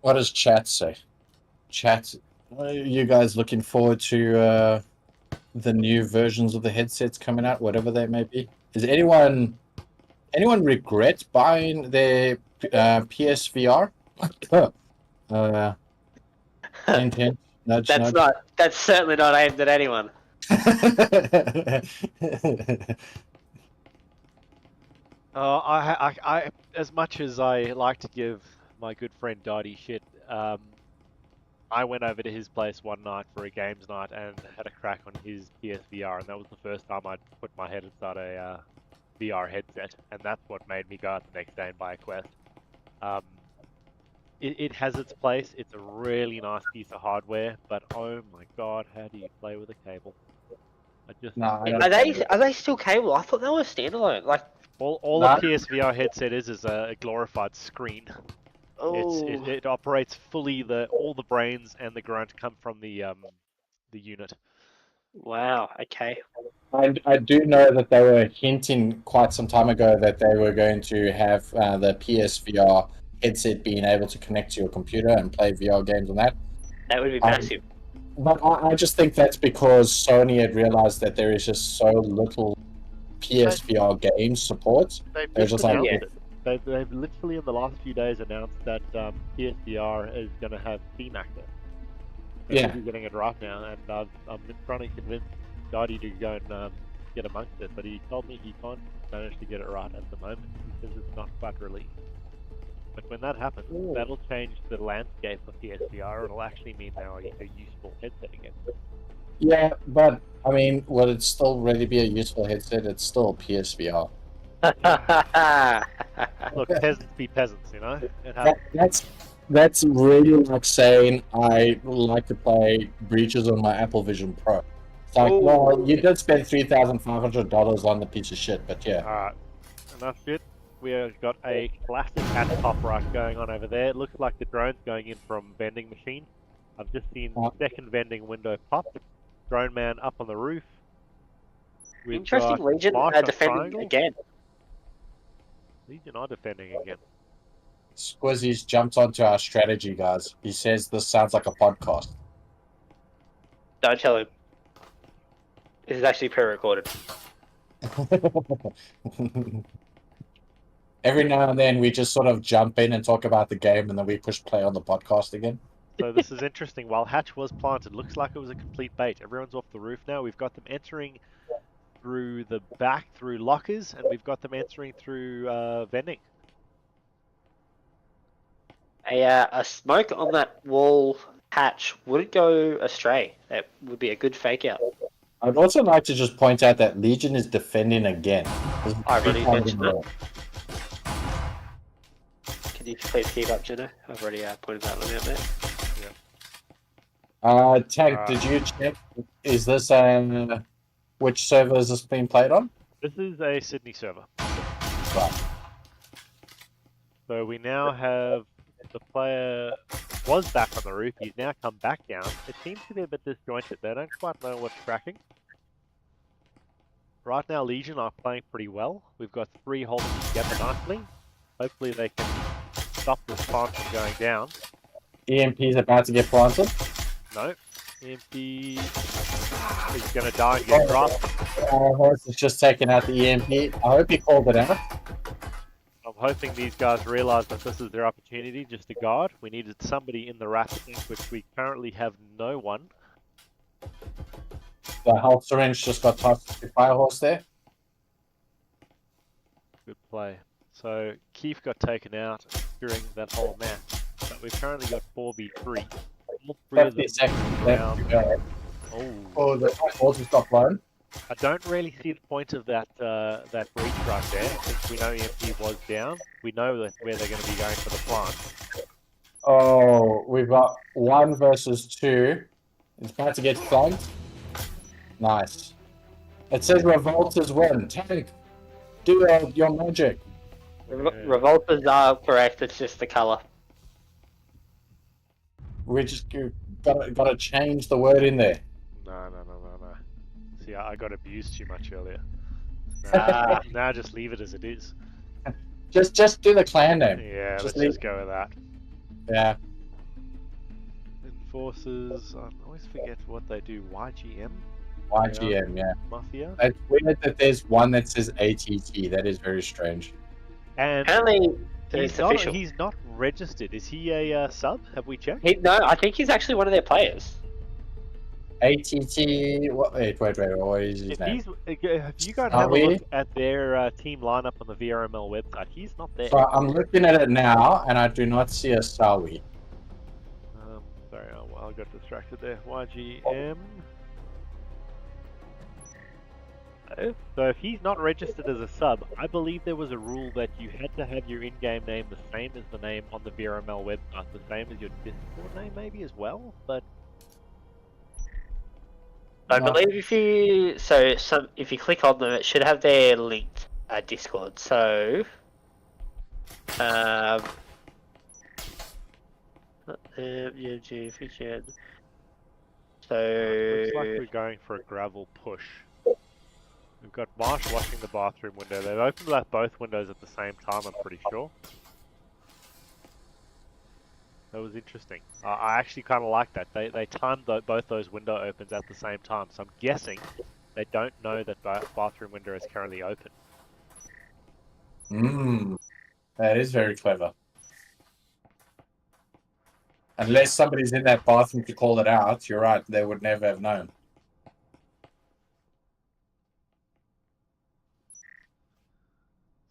What does chat say? Chat, are you guys looking forward to the new versions of the headsets coming out, whatever they may be? Does anyone regret buying their PSVR? Hint, hint, nudge, nudge. that's certainly not aimed at anyone. I as much as I like to give my good friend Dottie shit, I went over to his place one night for a games night and had a crack on his PSVR, and that was the first time I'd put my head inside a VR headset, and that's what made me go out the next day and buy a Quest. It has its place. It's a really nice piece of hardware, but oh my god, how do you play with a cable? Are they still cable? I thought they were standalone. Like, all the PSVR headset is a glorified screen. oh, It operates fully. All the brains and the grunt come from the unit. wow. Okay. I do know that they were hinting quite some time ago that they were going to have the PSVR headset being able to connect to your computer and play VR games on that. That would be massive. But I just think that's because Sony had realized that there is just so little PSVR game support. They've just like, announced it. They've literally in the last few days announced that PSVR is going to have Steam Active. They're getting it right now, and I'm trying to convince Dottie to go and get amongst it, but he told me he can't manage to get it right at the moment because it's not quite released. But when that happens, that'll change the landscape of PSVR. It'll actually mean now a useful headset again. Yeah, but I mean, will it still really be a useful headset? It's still PSVR. Look, peasants be peasants, you know? It happens. That's really like saying I like to play Breaches on my Apple Vision Pro. It's like, well, you did spend $3,500 on the piece of shit, but yeah. Alright, enough shit. We have got a classic at top right going on over there. It looks like the drone's going in from vending machine. I've just seen the second vending window pop. Drone man up on the roof. We've Interesting. got Legion Marsh on defending triangle. again. Legion are defending again. Squizzy's jumped onto our strategy, guys. He says this sounds like a podcast. Don't tell him. This is actually pre-recorded. Every now and then we just sort of jump in and talk about the game, and then we push play on the podcast again. So this is interesting. While hatch was planted, looks like it was a complete bait. Everyone's off the roof now. We've got them entering through the back, through lockers, and we've got them entering through vending. A smoke on that wall hatch wouldn't go astray. That would be a good fake out. I'd also like to just point out that Legion is defending again. I already mentioned that. Can you please keep up, Jenna? I've already pointed that one out there. Tank, did you check? Is this which server is this being played on? This is a Sydney server. Right. So we now have the player was back on the roof. He's now come back down. It seems to be a bit disjointed. They don't quite know what's cracking. Right now, Legion are playing pretty well. We've got 3 holding together nicely. Hopefully they can stop this plant from going down. EMP is about to get planted. No. EMP is going to die and get dropped. Horse is just taking out the EMP. I hope he called it out. I'm hoping these guys realise that this is their opportunity just to guard. We needed somebody in the rapid, which we currently have no one. The health syringe just got touched to Fire Horse there. Good play. So Keith got taken out during that whole match. But we've currently got 4v3. All 3 of 50 them seconds left to go. Oh, The horse has got blown. I don't really see the point of that that breach right there. Since we know EMP was down, we know that where they're going to be going for the plant. Oh, we've got 1 versus 2. It's about to get flanked. Nice. It says Revolters win. Tank, do your magic. Revolters are correct. It's just the color. We just gotta change the word in there. No. See, I got abused too much earlier. Now just leave it as it is. Just do the clan name. Yeah, Just let's just go with that. Yeah. Enforcers, I always forget what they do. YGM? YGM, yeah. Mafia? It's weird that there's one that says ATT. That is very strange. And Apparently, he's it's not, official. he's not registered. Is he a sub? Have we checked? No, I think he's actually one of their players. ATT. What? Wait. What is his name? If you go and have a look at their team lineup on the VRML website, he's not there. So I'm looking at it now, and I do not see a Sawi. Sorry, I got distracted there. YGM. So if he's not registered as a sub, I believe there was a rule that you had to have your in-game name the same as the name on the VRML website, the same as your Discord name maybe as well, but... I believe if you if you click on them, it should have their linked Discord. So, so looks like we're going for a gravel push. We've got Marsh washing the bathroom window. They've opened up both windows at the same time, I'm pretty sure. That was interesting. I actually kind of like that. They timed both those window opens at the same time, so I'm guessing they don't know that bathroom window is currently open. That is very clever. Unless somebody's in that bathroom to call it out, you're right, they would never have known.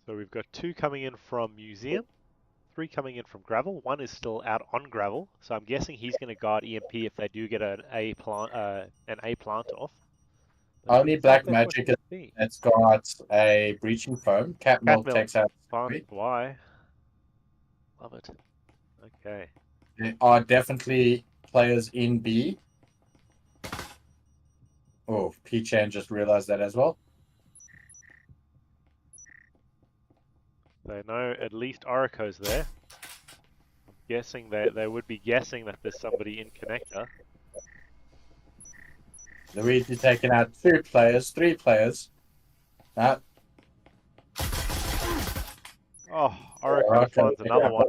So we've got 2 coming in from Museum, 3 coming in from Gravel. 1 is still out on Gravel, so I'm guessing he's going to guard EMP if they do get an A plant off. But Only Black Magic that's got a breaching foam. Cat Milk takes out. Why? Love it. Okay. There are definitely players in B. Oh, P-Chan just realized that as well. They know at least Orico's there. I'm guessing they would be guessing that there's somebody in connector. Luigi taking out 2 players, 3 players. Oh, Orico finds another one.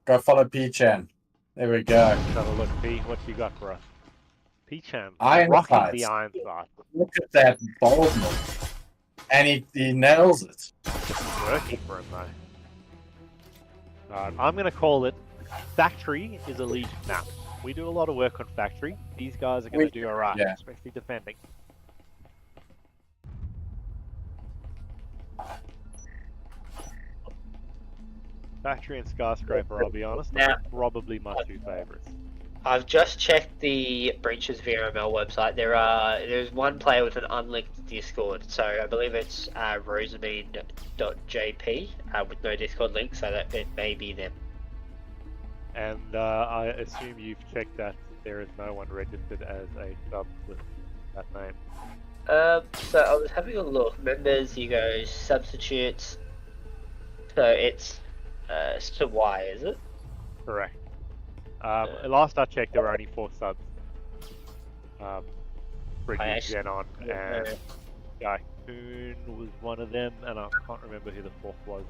Go follow P-Chan. There we go. Have a look, P. What you got for us? P-Chan Iron rocking sights. the iron sight. Look at that boldness. And he nails it. It's working for him though. Alright, I'm gonna call it Factory is a Legion map. We do a lot of work on Factory. These guys are gonna do alright, yeah. especially defending. Factory and Skyscraper, I'll be honest, Now- are probably my two favourites. I've just checked the Breaches VRML website. There's one player with an unlinked Discord, so I believe it's rosamine.jp with no Discord link, so that it may be them. And I assume you've checked that there is no one registered as a sub with that name. So I was having a look. Members, you go substitutes. So it's Sawai, is it? Correct. Last I checked, there were only 4 subs. Bridges, Xenon, and Tycoon was one of them, and I can't remember who the 4th was.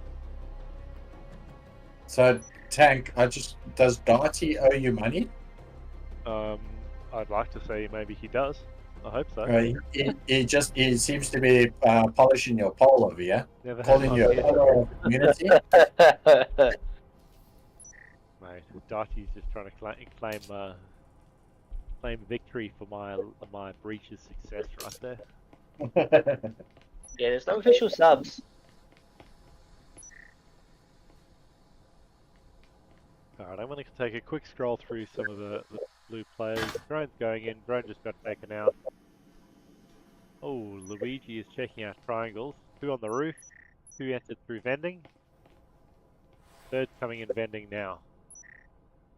So, Tank, does Darty owe you money? I'd like to say maybe he does. I hope so. He seems to be polishing your pole over here, Never calling had you my a fellow community. Mate, Darty's just trying to claim victory for my breach's success right there. Yeah, there's no official subs. Alright, I'm going to take a quick scroll through some of the blue players. Drone's going in, drone just got taken out. Oh, Luigi is checking out triangles. 2 on the roof, 2 entered through vending. 3rd coming in vending now.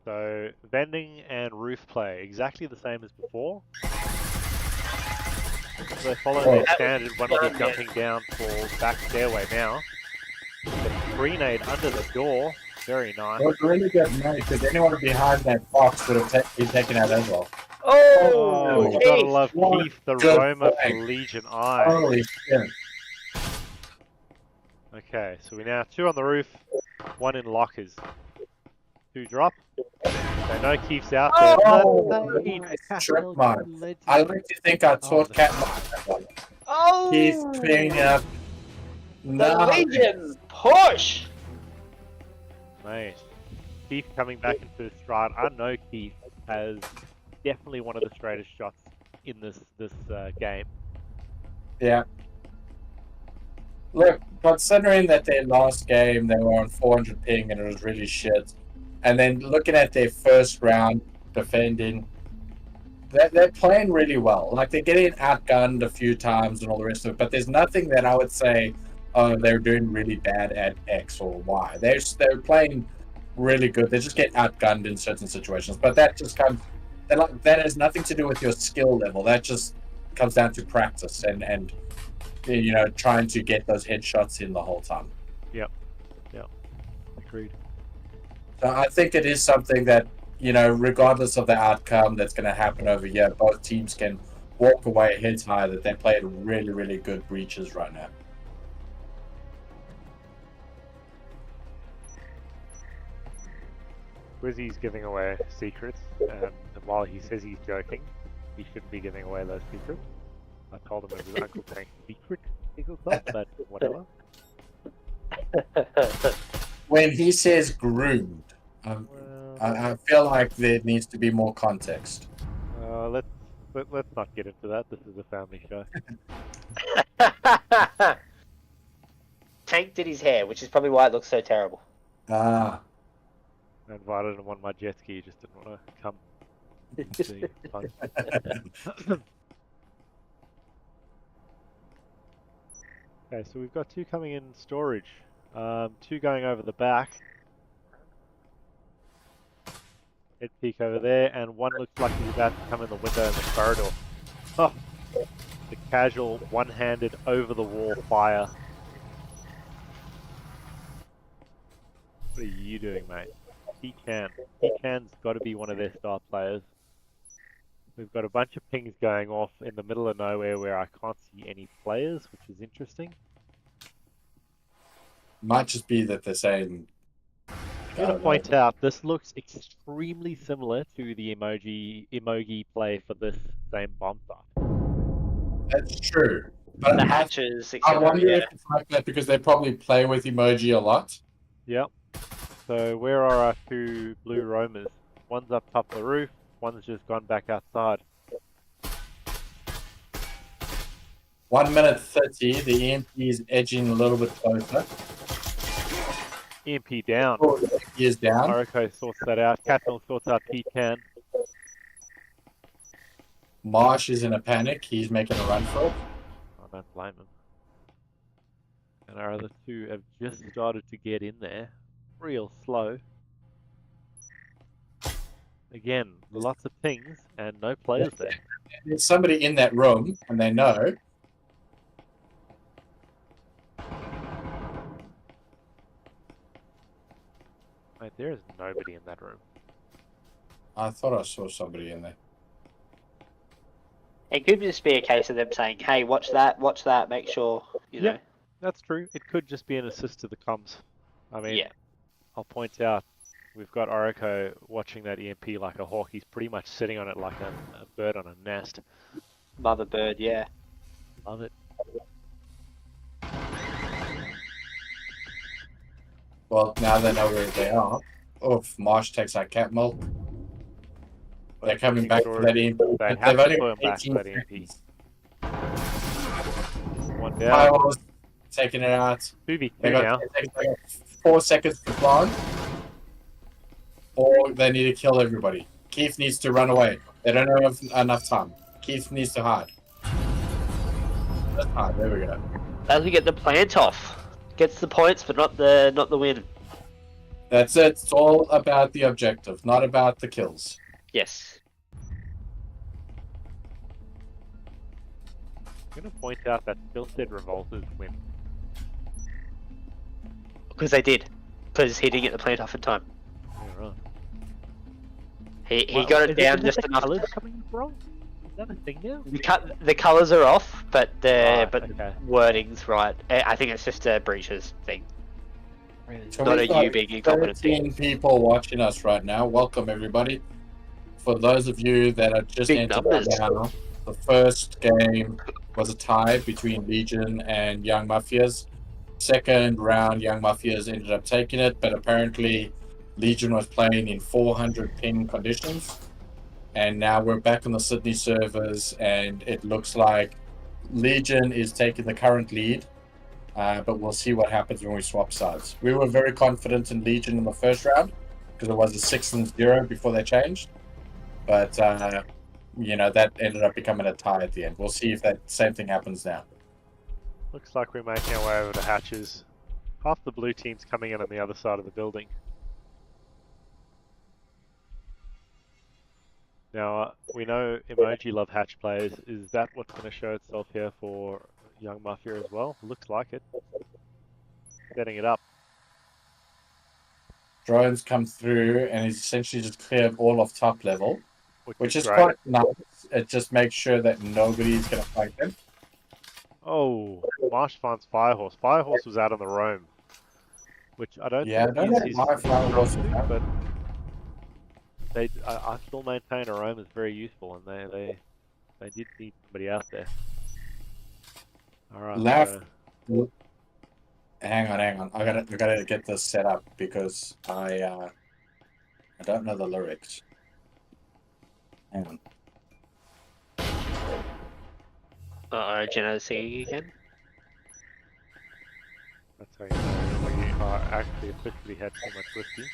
So, vending and roof play, exactly the same as before. So they follow their standard, one of them jumping down for back stairway now. The grenade under the door, very nice. Well, really good night, because anyone behind that box would have been taken out as well. Oh, You gotta love What Keith the good Roma play. for Legion I. Holy shit. Okay, so we now have 2 on the roof, 1 in lockers. 2 drop. They know Keith's out there. Oh, Nade. trick mine. I like to think I taught Cat that one. Oh! He's cleaning up. The No. Legion push! Mate, Keith coming back into stride. I know Keith has definitely one of the straightest shots in this game. Yeah. Look, considering that their last game they were on 400 ping and it was really shit, and then looking at their first round defending, they're playing really well. Like, they're getting outgunned a few times and all the rest of it, but there's nothing that I would say, oh, they're doing really bad at X or Y. They're playing really good. They just get outgunned in certain situations, but that just comes. That has nothing to do with your skill level. That just comes down to practice and trying to get those headshots in the whole time. Yep. Agreed. So I think it is something that, regardless of the outcome that's going to happen over here, both teams can walk away heads high that they played really, really good breaches right now. Wizzy's giving away secrets, and while he says he's joking, he shouldn't be giving away those secrets. I told him it was Uncle Tank's secret club, but whatever. When he says groomed, I feel like there needs to be more context. Let's not get into that. This is a family show. Tank did his hair, which is probably why it looks so terrible. Ah. I invited him on my jet ski, just didn't want to come. See, fun. Okay, so we've got 2 coming in storage. 2 going over the back. Head peek over there, and 1 looks like he's about to come in the window in the corridor. Oh, the casual one-handed over-the-wall fire. What are you doing, mate? He-Chan's got to be one of their star players. We've got a bunch of pings going off in the middle of nowhere where I can't see any players, which is interesting. Might just be that they're saying... I'm going to point out, this looks extremely similar to the emoji play for this same bomb site. That's true. But the hatches, I etc. wonder Yeah. if it's like that because they probably play with emoji a lot. Yep. So where are our two blue roamers? One's up top of the roof, one's just gone back outside. 1 minute 30. The EMP is edging a little bit closer. EMP down. Oh, he is down. Oriko sorts that out. Catmill sorts out P10. Marsh is in a panic. He's making a run for it. I don't blame him. And our other two have just started to get in there. Real slow. Again, lots of things and no players there. There's somebody in that room, and they know. Mate, there is nobody in that room. I thought I saw somebody in there. It could just be a case of them saying, "Hey, watch that, make sure you know." That's true. It could just be an assist to the comms. I mean, Yeah. I'll point out, we've got Oriko watching that EMP like a hawk. He's pretty much sitting on it like a bird on a nest. Mother bird, yeah. Love it. Well, now they know where they are. Oof, Marsh takes that cat milk. They're coming back for that EMP. They They've have to only put him got back 18 for that EMP. seconds. One down. Firewall's taking it out. 2v2 They got, now. they got 4 seconds to plant. Or they need to kill everybody. Keith needs to run away. They don't have enough time. Keith needs to hide. That's hard. There we go. Doesn't get the plant off. Gets the points, but not the win. That's it. It's all about the objective, not about the kills. Yes. I'm going to point out that Phil said Revolters win. Because they did. Because he didn't get the plant off in time. Yeah, right. He Well, got it is down is just the enough. colours coming up wrong? Is that a thing now? The colours are off, but the Right, okay. wording's right. I think it's just a breaches thing. So Not we've a got you being incompetent thing. 13 people watching us right now. Welcome, everybody. For those of you that are just Big entered numbers. right now, the first game was a tie between Legion and Young Mafias. Second round, Young Mafias ended up taking it, but apparently Legion was playing in 400 ping conditions. And now we're back on the Sydney servers, and it looks like Legion is taking the current lead. But we'll see what happens when we swap sides. We were very confident in Legion in the first round because it was a 6-0 before they changed. But, you know, that ended up becoming a tie at the end. We'll see if that same thing happens now. Looks like we're making our way over the hatches. Half the blue team's coming in on the other side of the building. Now, we know emoji love hatch players. Is that what's going to show itself here for Young Mafia as well? Looks like it. Setting it up. Drones come through, and he's essentially just cleared all of top level, which is great. quite nice. It just makes sure that nobody's going to fight them. Oh, Marsh finds Firehorse. Firehorse was out on the roam, which I don't Yeah, I think don't know he's why Firehorse was strong out. suit, but I still maintain a roam is very useful, and they did need somebody out there. All right. Left. Hang on. I gotta get this set up because I don't know the lyrics. Hang on. Uh-oh, Jenna singing again. That's how you know when you are actually officially had too much whiskey.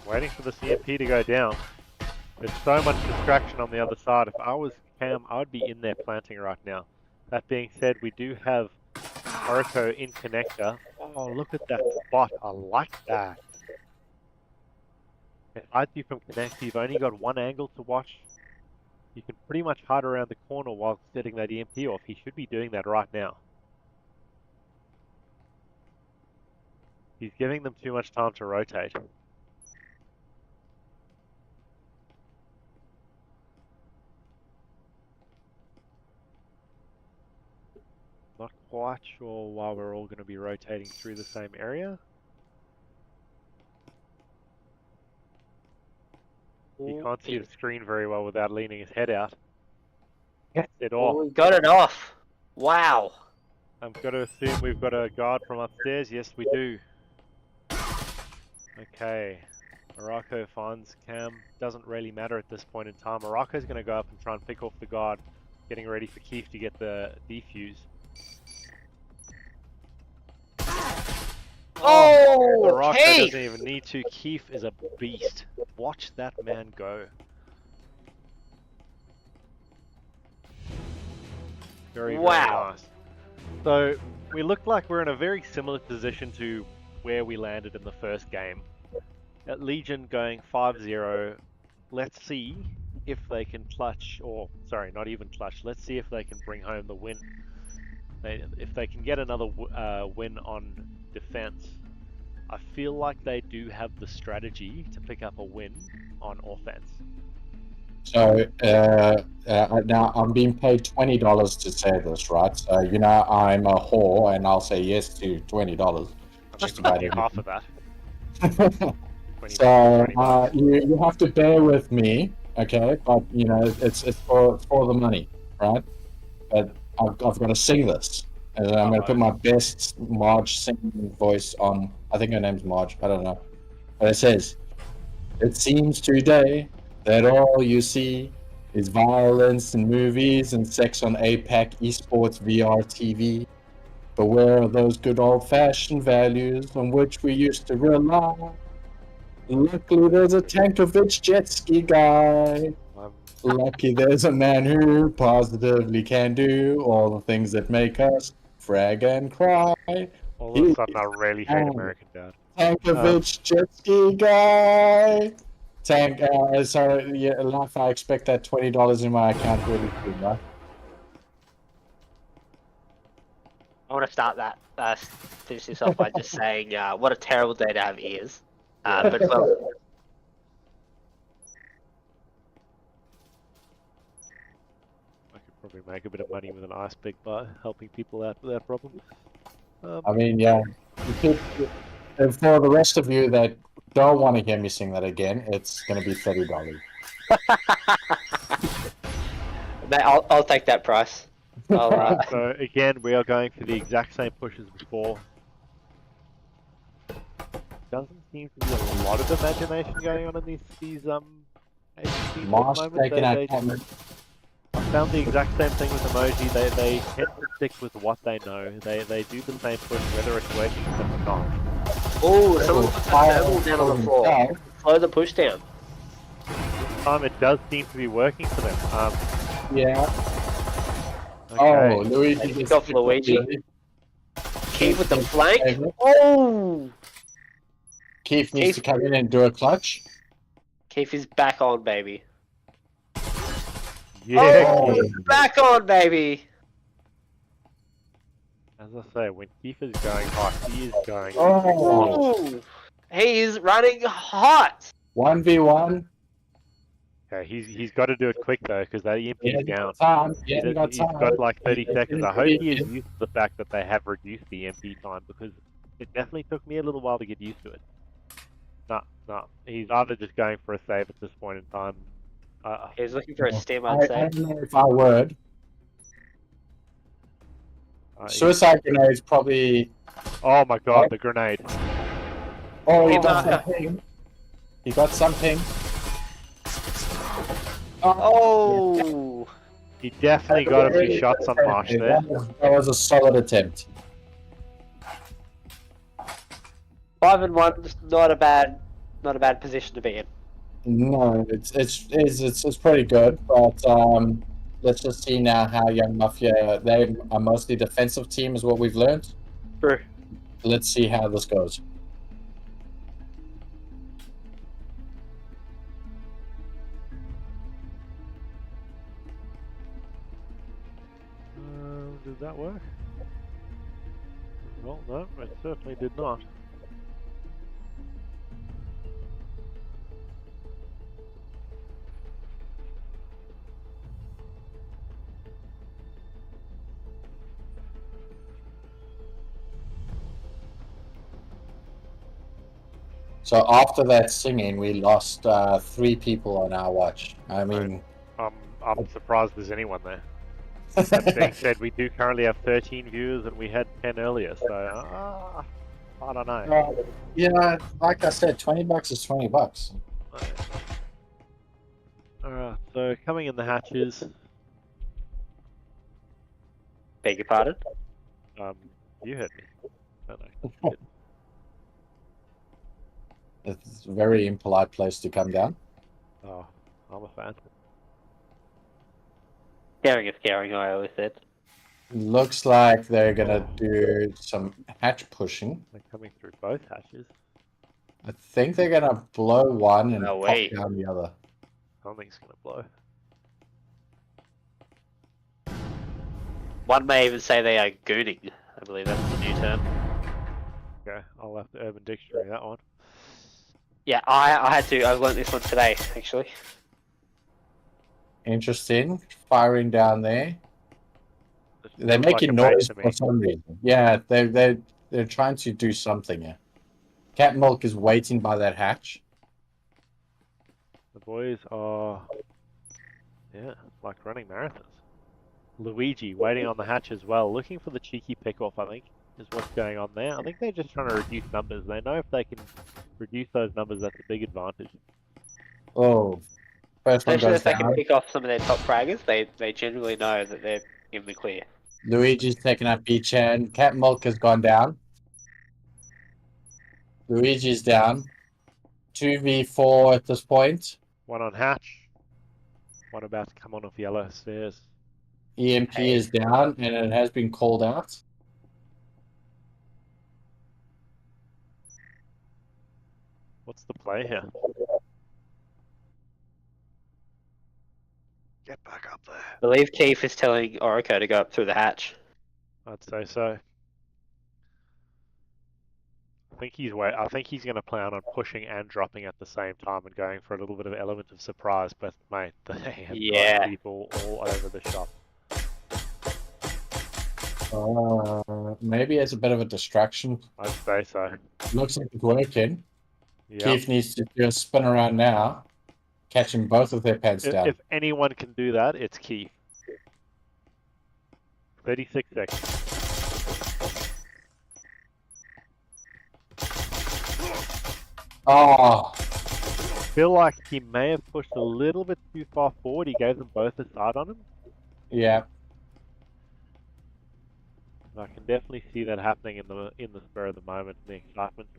Waiting for the CMP to go down. There's so much distraction on the other side. If I was Cam, I would be in there planting right now. That being said, we do have Oriko in connector. Oh, look at that spot. I like that. If I do from connect, you've only got one angle to watch. You can pretty much hide around the corner while setting that EMP off. He should be doing that right now. He's giving them too much time to rotate. Not quite sure why we're all going to be rotating through the same area. He can't see the screen very well without leaning his head out. Gets it Oh, off. we got it off. Wow. I'm going to assume we've got a guard from upstairs. Yes, we do. Okay. Morocco finds Cam. Doesn't really matter at this point in time. Morocco's going to go up and try and pick off the guard. Getting ready for Keith to get the defuse. Oh, Morocco Keith! doesn't even need to. Keith is a beast. Watch that man go. Very, Wow. very nice. So, we look like we're in a very similar position to where we landed in the first game. At Legion going 5-0. Let's see if they can clutch, or sorry, not even clutch. Let's see if they can bring home the win. If they can get another win on defense, I feel like they do have the strategy to pick up a win on offense. So now I'm being paid $20 to say this, right? So you know I'm a whore, and I'll say yes to $20. Just about Half of that. everything. 20, So 20 bucks. you have to bear with me, okay? But you know it's for the money, right? But I've got to sing this, and I'm going to put my best Marge singing voice on. I think her name's Marge. I don't know. But it says, "It seems today that all you see is violence in movies and sex on APAC, esports, VR, TV. But where are those good old-fashioned values on which we used to rely? Luckily, there's a Tankovic jet ski guy. Lucky there's a man who positively can do all the things that make us frag and cry. All of a sudden, I really hate American Dad. Tankovic jet ski guy. Sorry, yeah, Laugh, I expect that $20 in my account really soon, right? I want to start that, finish this off by just saying, what a terrible day to have ears. But well, I could probably make a bit of money with an ice pick by helping people out with that problem. I mean, yeah. And for the rest of you that don't want to hear me sing that again, it's going to be $30. I'll take that price. So again, we are going for the exact same push as before. Doesn't seem to be a lot of imagination going on in these agencies at the moment. I found the exact same thing with emoji. They tend to stick with what they know. They do the same push whether it's working or not. Oh, someone put the thermal down on the floor. Slow the push down. This time it does seem to be working for them. Yeah. Okay. Oh, Luigi Got off Luigi. Keith with the flank. Oh! Keith needs to come in and do a clutch. Keith is back on, baby. Yeah, oh, Keith. back on, baby. As I say, when Keith is going hot, he is going Oh, he is running hot. 1v1. Okay, he's got to do it quick though, because that EMP's down. He's got like 30 seconds. I hope he is used to the fact that they have reduced the EMP time, because it definitely took me a little while to get used to it. No, he's either just going for a save at this point in time. He's looking for a stim, I'd say. I don't know if I would. Suicide grenade is probably... Oh my god, the grenade. Oh, he got something. He got something. Oh! He definitely got a few shots on Marsh there. That was a solid attempt. 5-1, just not a bad position to be in. No, it's pretty good, but let's just see now how young Mafia. They are mostly defensive team, is what we've learned. True. Let's see how this goes. Did that work? Well, no, it certainly did not. So after that singing, we lost 3 people on our watch. I mean, I'm surprised there's anyone there. That being said, we do currently have 13 viewers and we had 10 earlier, so I don't know. yeah, like I said, $20 is $20. Alright, so coming in the hatches, Beg your pardon? you heard me. Don't know. It's a very impolite place to come down. Oh, I'm a fan. Caring is caring, I always said. Looks like they're gonna do some hatch pushing. They're coming through both hatches. I think they're gonna blow one and No pop way. down the other. Something's gonna blow. One may even say they are gooning. I believe that's the new term. Okay, I'll have to Urban Dictionary that one. Yeah, I learned this one today, actually. Interesting. Firing down there. They're Looks like making a bait noise to me. for some reason. Yeah, they're trying to do something here. Cat Milk is waiting by that hatch. The boys are, yeah, like running marathons. Luigi waiting on the hatch as well, looking for the cheeky pick-off, I think, is what's going on there. I think they're just trying to reduce numbers. They know if they can reduce those numbers, that's a big advantage. Oh, first one Especially goes if they can down. pick off some of their top fraggers, they generally know that they're in the clear. Luigi's taking up B-Chan. Cat Milk has gone down. Luigi's down. 2v4 at this point. One on hatch. One about to come on off yellow stairs. EMP is down, and it has been called out. What's the play here? Get back up there. I believe Keith is telling Orico to go up through the hatch. I'd say so. I think he's going to plan on pushing and dropping at the same time and going for a little bit of element of surprise. But mate, they have Yeah. got people all over the shop. Maybe it's a bit of a distraction. I'd say so. Looks like it's working. Yeah. Keith needs to just spin around now, catching both of their pads down. If anyone can do that, it's Keith. 36 seconds. Oh, Feel like he may have pushed a little bit too far forward. He gave them both a side on him. yeah. I can definitely see that happening in the spur of the moment, the excitement.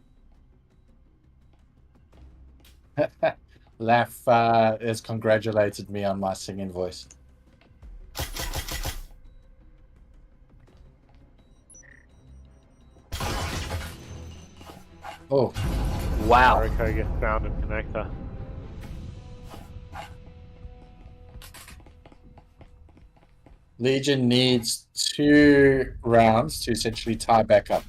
Laugh has congratulated me on my singing voice. Oh, Wow. Orico gets found in connector. Legion needs 2 rounds to essentially tie back up.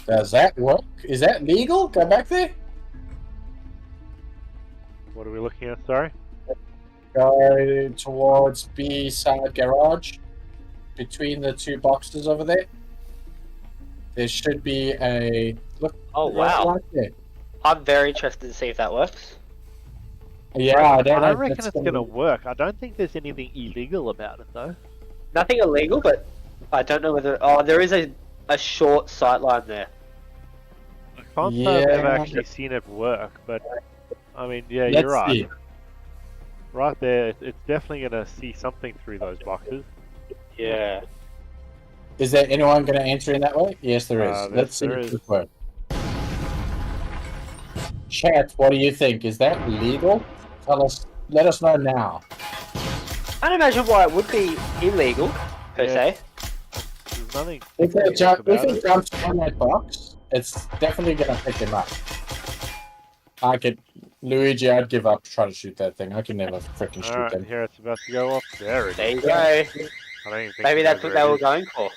Does that work? Is that legal? Go back there? What are we looking at, sorry? Go towards B side garage. Between the 2 boxes over there. There should be a... Look, Oh, wow. right there. I'm very interested to see if that works. Yeah, I don't know. I reckon it's going to work. I don't think there's anything illegal about it, though. Nothing illegal, but I don't know whether... Oh, there is a short sight line there. I can't say I've ever Yeah. actually seen it work, but I mean, yeah, Let's you're right. see. Right there, it's definitely going to see something through those boxes. Yeah. Is there anyone going to enter in that way? Yes, there is. Let's see there if is. it works. Chat, what do you think? Is that legal? Let us know now. I don't imagine why it would be illegal, per Yeah. se. There's nothing If illegal it about it. jumps on that box, it's definitely going to pick him up. Luigi, I'd give up trying to shoot that thing. I can never freaking shoot Alright, them. here it's about to go off. There it There is. you go. I don't even think Maybe the that's guys what are they were ready. going for.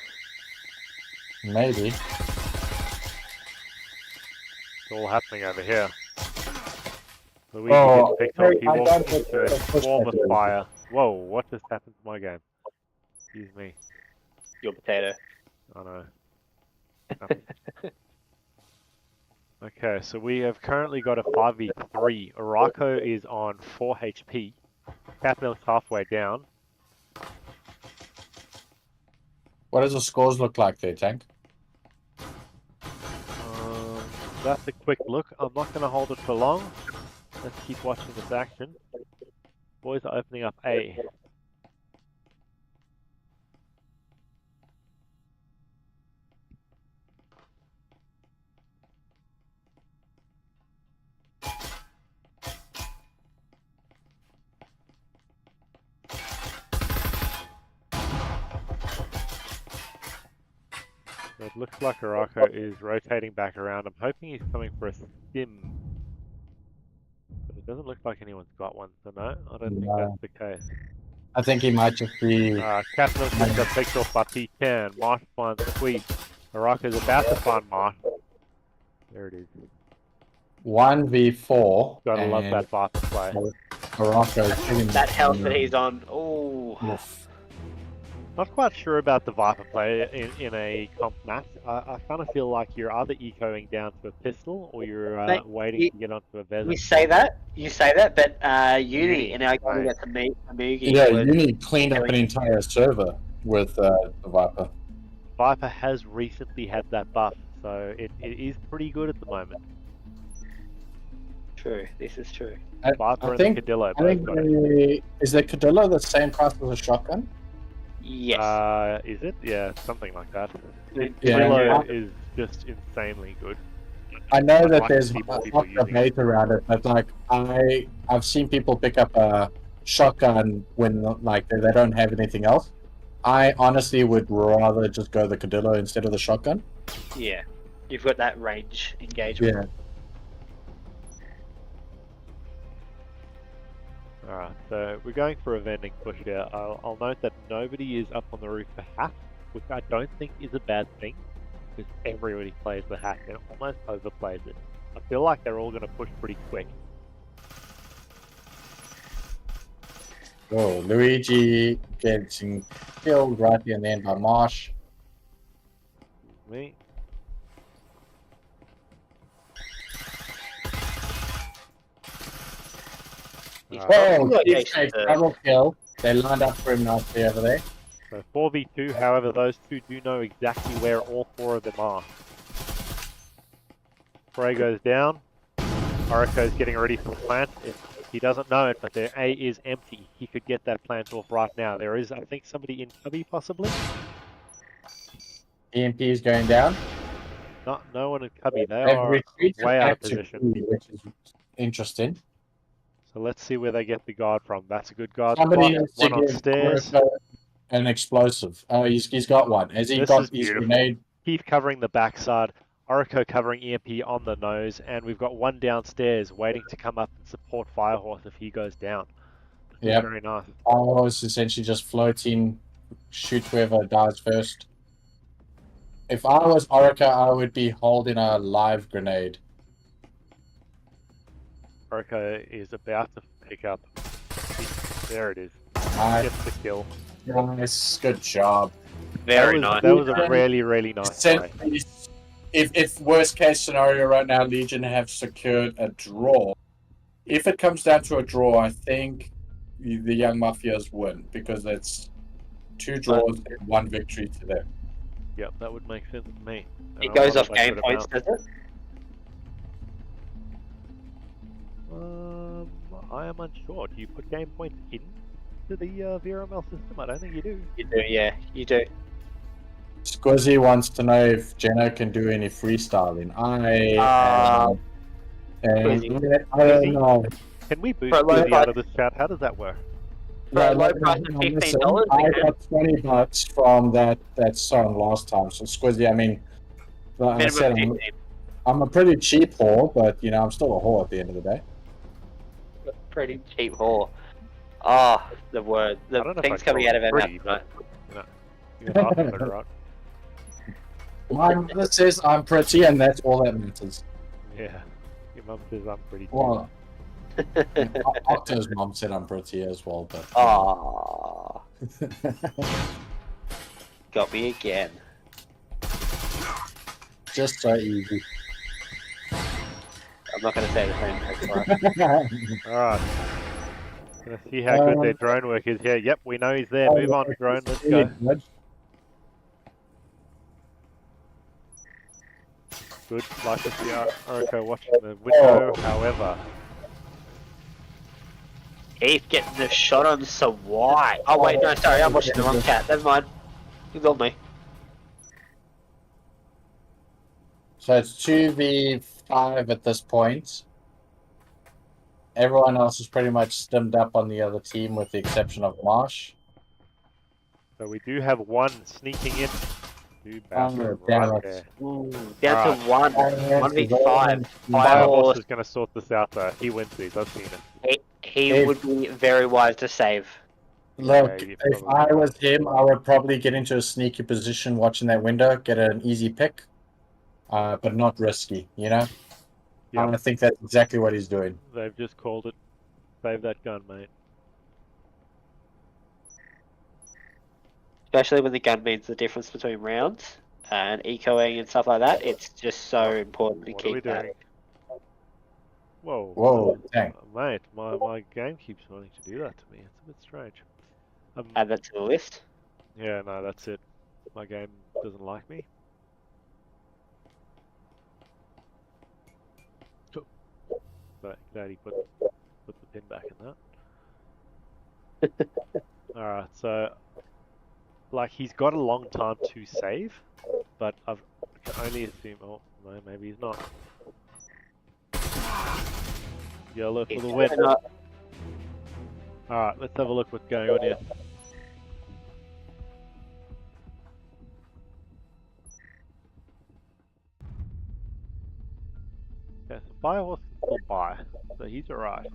Maybe. It's all happening over here. Luigi Oh, gets picked off. He I walks don't into a think- swarm of fire. Whoa, what just happened to my game? Excuse me. Your potato. Oh no. Nothing. Okay, so we have currently got a 5v3. Orako is on 4 HP. Capnel's halfway down. What does the scores look like there, Tank? That's a quick look. I'm not going to hold it for long. Let's keep watching this action. Boys are opening up A. So it looks like Orako is rotating back around. I'm hoping he's coming for a stim. But it doesn't look like anyone's got one, so no, I don't think that's the case. I think he might just be. Capnel's just got picked off by Pecan. Marsh finds Squeak. Orako's about to find Marsh. There it is. 1v4. Gotta love that Viper play. Orako. That health that he's on. Oh. Not quite sure about the Viper play in a comp match. I kind of feel like you're either ecoing down to a pistol or you're Mate, waiting to get onto a Vezin. You say that, but Uni and our guy got to meet Mugi. Yeah, Uni cleaned up an entire server with the Viper. Viper has recently had that buff, so it is pretty good at the moment. True, this is true. Viper and the Cadillo both got it. Is the Cadillo the same price as a shotgun? Yes. Is it? Yeah, something like that. Yeah. Cadillo is just insanely good. I know that Like there's a people lot of using it. debate around it, but like I've seen people pick up a shotgun when like they don't have anything else. I honestly would rather just go the Cadillo instead of the shotgun. Yeah. You've got that range engagement. Yeah. Alright, so we're going for a vending push here. I'll note that nobody is up on the roof for hack, which I don't think is a bad thing, because everybody plays the hack and almost overplays it. I feel like they're all going to push pretty quick. Oh, Luigi getting killed right in the end by Marsh. Me? Oh, double kill. They lined up for him nicely over there. So 4v2, however, those two do know exactly where all four of them are. Frey goes down. Orako's getting ready for plant. He doesn't know it, but their A is empty. He could get that plant off right now. There is, I think, somebody in cubby, possibly? EMP is going down. No one in cubby. They They've are retreated way out of back to position. B, which is interesting. So let's see where they get the guard from. That's a good guard Somebody spot. needs to One on give stairs. Orako an explosive. Oh, he's got one. Has he This got is his beautiful. grenade? Keith covering the backside. Orako covering EMP on the nose. And we've got one downstairs waiting to come up and support Firehorse if he goes down. Yeah. Very nice. I was essentially just floating, shoot whoever dies first. If I was Orako, I would be holding a live grenade. Orako is about to pick up. There it is. Nice. Gets the kill. Nice, good job. Very nice. That was a really nice play. Essentially, if worst case scenario right now, Legion have secured a draw. If it comes down to a draw, I think the Young Mafias win because it's 2 draws and 1 victory to them. Yep, that would make sense to me. And It I goes love off that game good points, amount. does it? I am unsure. Do you put game points into the VRML system? I don't think you do. You do, yeah, you do. Squizzy wants to know if Jenna can do any freestyling. I don't know. Can we boost For a low Squizzy out of price- this chat? How does that work? For a low price of listen, $15, I we can. got $20 from that song last time. So Squizzy, I mean, like I said, Minimum 15. I'm a pretty cheap whore, but you know, I'm still a whore at the end of the day. Pretty cheap whore. Oh, the word. I don't know The if things I'd coming call out of it our mouth pretty, tonight. but you know, you can ask them, right? My mother says I'm pretty, and that's all that matters. Yeah, your mum says I'm pretty. Well, Octo's mom said I'm pretty as well, but Aww. Got me again. just so easy. I'm not going to say the same thing. Right? Alright. Gonna see how good their drone work is here. Yep, we know he's there. Move on, drone. Let's go. Good. Like to see Oriko watching the window. However, Keith getting the shot on Sawai. Oh wait, no, sorry, I'm watching the wrong cat. Never mind. Ignore me. So it's 2v5 at this point. Everyone else is pretty much stimmed up on the other team with the exception of Marsh. so we do have one sneaking in. Two bouncers damn right it. there. Ooh, down to one. Alright. 1v5. Firehorse is gonna sort this out though. He wins these. I've seen it. He would be very wise to save. Look, Yeah, you if probably I was him, I would probably get into a sneaky position watching that window, get an easy pick, but not risky, you know? Yeah. I think that's exactly what he's doing. They've just called it. Save that gun, mate. Especially when the gun means the difference between rounds and ecoing and stuff like that. It's just so important to What are we keep that. doing? Whoa. Whoa, dang. Mate, my game keeps wanting to do that to me. It's a bit strange. Add that to the list. Yeah, no, that's it. My game doesn't like me. But glad he put the pin back in that. Alright, so like he's got a long time to save, but I can only assume no, maybe he's not. Yellow for the win. Alright, let's have a look what's going on here. Okay, so Firehorse can still buy, so he's alright.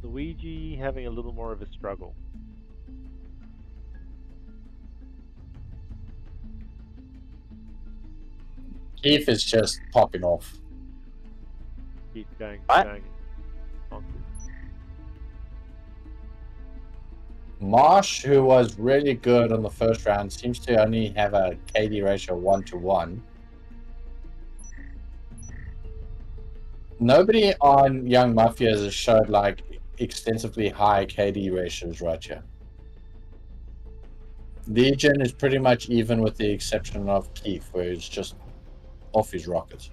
Luigi having a little more of a struggle. Keith is just popping off. Keep going, What? going. Marsh, who was really good on the first round, seems to only have a KD ratio 1-to-1. Nobody on Young Mafia has showed like extensively high KD ratios right here. Legion is pretty much even with the exception of Keith, where he's just off his rockets.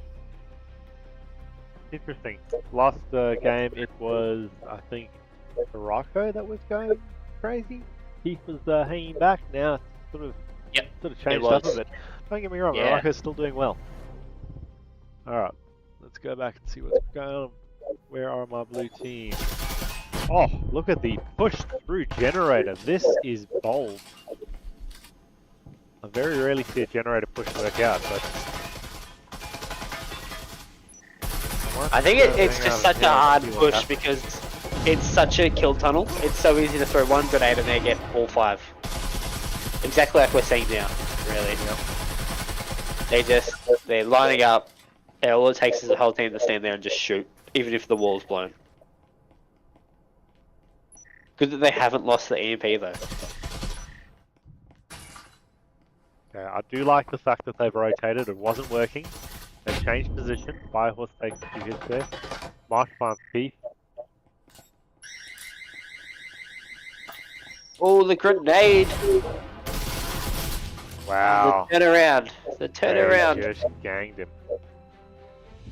Interesting. Last game it was, I think, Morocco that was going crazy. Keith was hanging back. Now it's sort of changed up a bit. Don't get me wrong, Yeah. Morocco's still doing well. Alright, let's go back and see what's going on. Where are my blue team? Oh, look at the push through generator. This is bold. I very rarely see a generator push work out, but I think it's just such a hard push because it's such a kill tunnel. It's so easy to throw one grenade and they get all five. Exactly like we're seeing now, really. They're lining up, and all it takes is the whole team to stand there and just shoot, even if the wall's blown. Good that they haven't lost the EMP though. Okay, I do like the fact that they've rotated. It wasn't working. They've changed position. Firehorse takes a few hits there. Marsh finds Keith. Oh, the grenade! Wow. The turnaround. The turnaround. They just ganged him.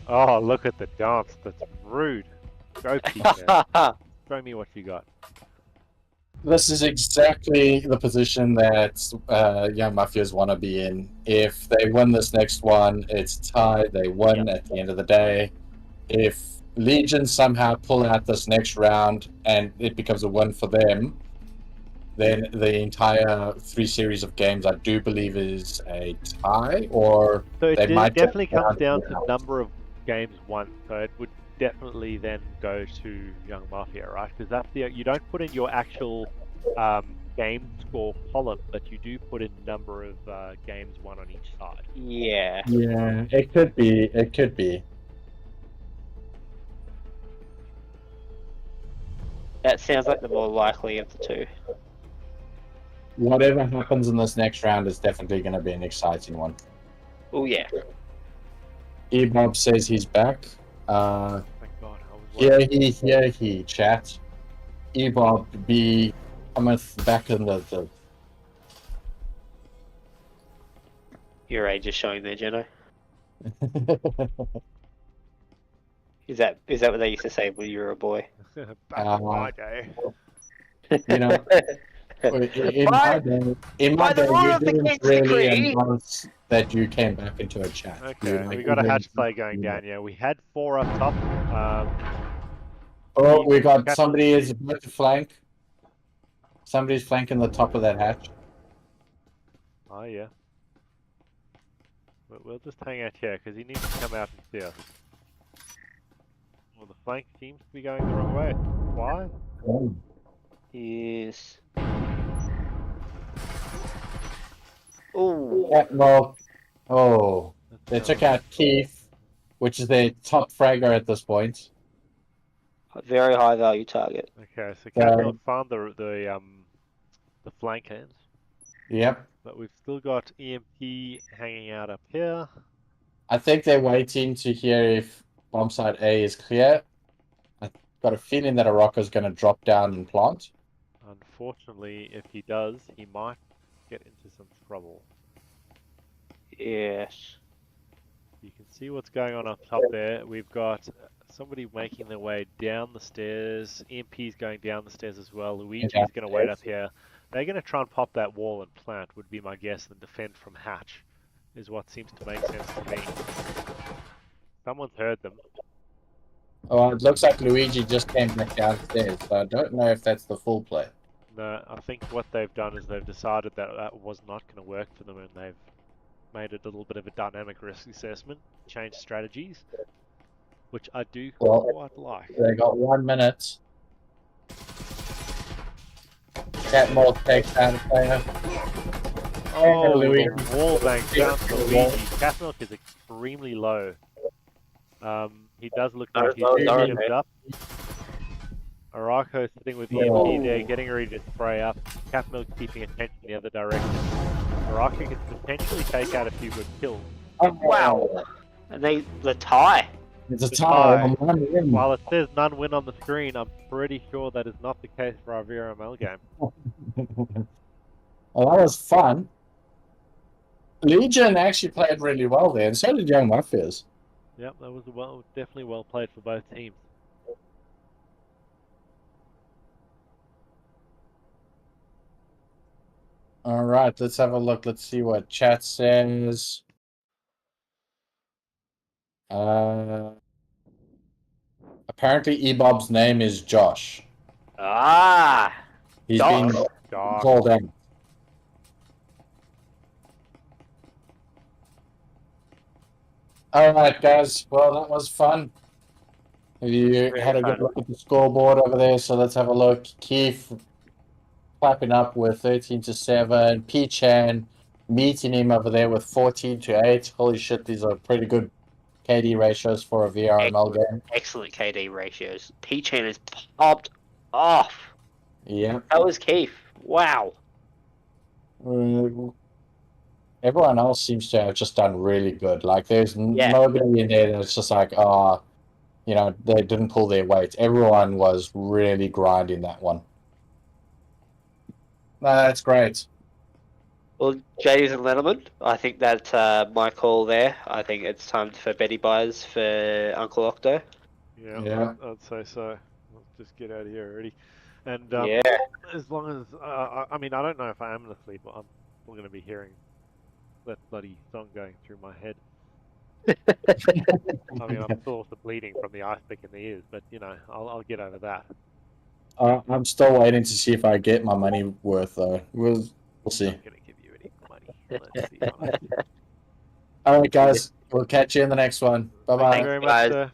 Oh, look at the dance. That's rude. Go Keith now. Show me what you got. This is exactly the position that Young Mafias want to be in. If they win this next one, it's tied. They win at the end of the day. If Legion somehow pull out this next round and it becomes a win for them, then the entire 3 series of games, I do believe, is a tie, or So it they might definitely get comes down to out. number of games won. So it would definitely then go to Young Mafia, right? Because that's you don't put in your actual game score column, but you do put in number of games won on each side. Yeah. Yeah, it could be. It could be. That sounds like the more likely of the two. Whatever happens in this next round is definitely going to be an exciting one. Oh yeah. Ebob says he's back. Thank God. I was Here he, chat. Ebob be cometh back in the Your age is showing there, Jeno. Is that what they used to say when you were a boy? back in my day. you know, in my day, you didn't really announce that you came back into a chat. Okay, we got a hatch play going down. Yeah, we had 4 up top. Oh, we got somebody is about to flank. Somebody's flanking the top of that hatch. Oh yeah. We'll just hang out here because he needs to come out and see us. Well, the flank seems to be going the wrong way. Why? Oh. Yes. Oh. Yeah, well, oh, they took out Keith, which is their top fragger at this point. A very high value target. Okay, so Capital found the flankers. Yep. But we've still got EMP hanging out up here. I think they're waiting to hear if bomb site A is clear. I've got a feeling that a rocker's going to drop down and plant. Unfortunately, if he does, he might get into some trouble. Yes. You can see what's going on up top there. We've got somebody making their way down the stairs. EMP's going down the stairs as well. Luigi's going to wait up here. They're going to try and pop that wall and plant, would be my guess, and defend from hatch, is what seems to make sense to me. Someone's heard them. Oh, it looks like Luigi just came back downstairs, so I don't know if that's the full play. No, I think what they've done is they've decided that that was not going to work for them, and they've made a little bit of a dynamic risk assessment, changed strategies, which I do quite like. They got 1 minute. Catmull takes out a player. Oh, Luigi. the wall bang down to Luigi. Catmilk is extremely low. He does look like he's shimmed up. Arako's sitting with EMP there, getting ready to spray up. Catmilk keeping attention the other direction. Arako can potentially take out a few good kills. Oh, wow. And the tie. It's a tie. While it says none win on the screen, I'm pretty sure that is not the case for our VRML game. Well, that was fun. Legion actually played really well there, and so did Young Mafias. Yep, that was definitely well played for both teams. All right, let's have a look. Let's see what chat says. Apparently, Ebob's name is Josh. Ah! He's been called out. All right, guys. Well, that was fun. You had a good look at the scoreboard over there, so let's have a look. Keith clapping up with 13-7. P-Chan meeting him over there with 14-8. Holy shit, these are pretty good KD ratios for a VRML game. Excellent KD ratios. P-Chan is popped off. Yeah. That was Keith. Wow. Everyone else seems to have just done really good. Like, there's nobody in there that's just like, you know, they didn't pull their weight. Everyone was really grinding that one. No, that's great. Well, Jays and Letterman, I think that's my call there. I think it's time for Betty Buys for Uncle Octo. Yeah. I'd say so. Let's just get out of here already. And as long as, I mean, I don't know if I am asleep, but I'm still going to be hearing that bloody song going through my head. I mean, I'm still bleeding from the ice pick in the ears, but, you know, I'll get over that. I'm still waiting to see if I get my money worth, though. We'll see. I'm not going to give you any money. Let's see. All right, guys. We'll catch you in the next one. Bye-bye. Thank you very much, sir.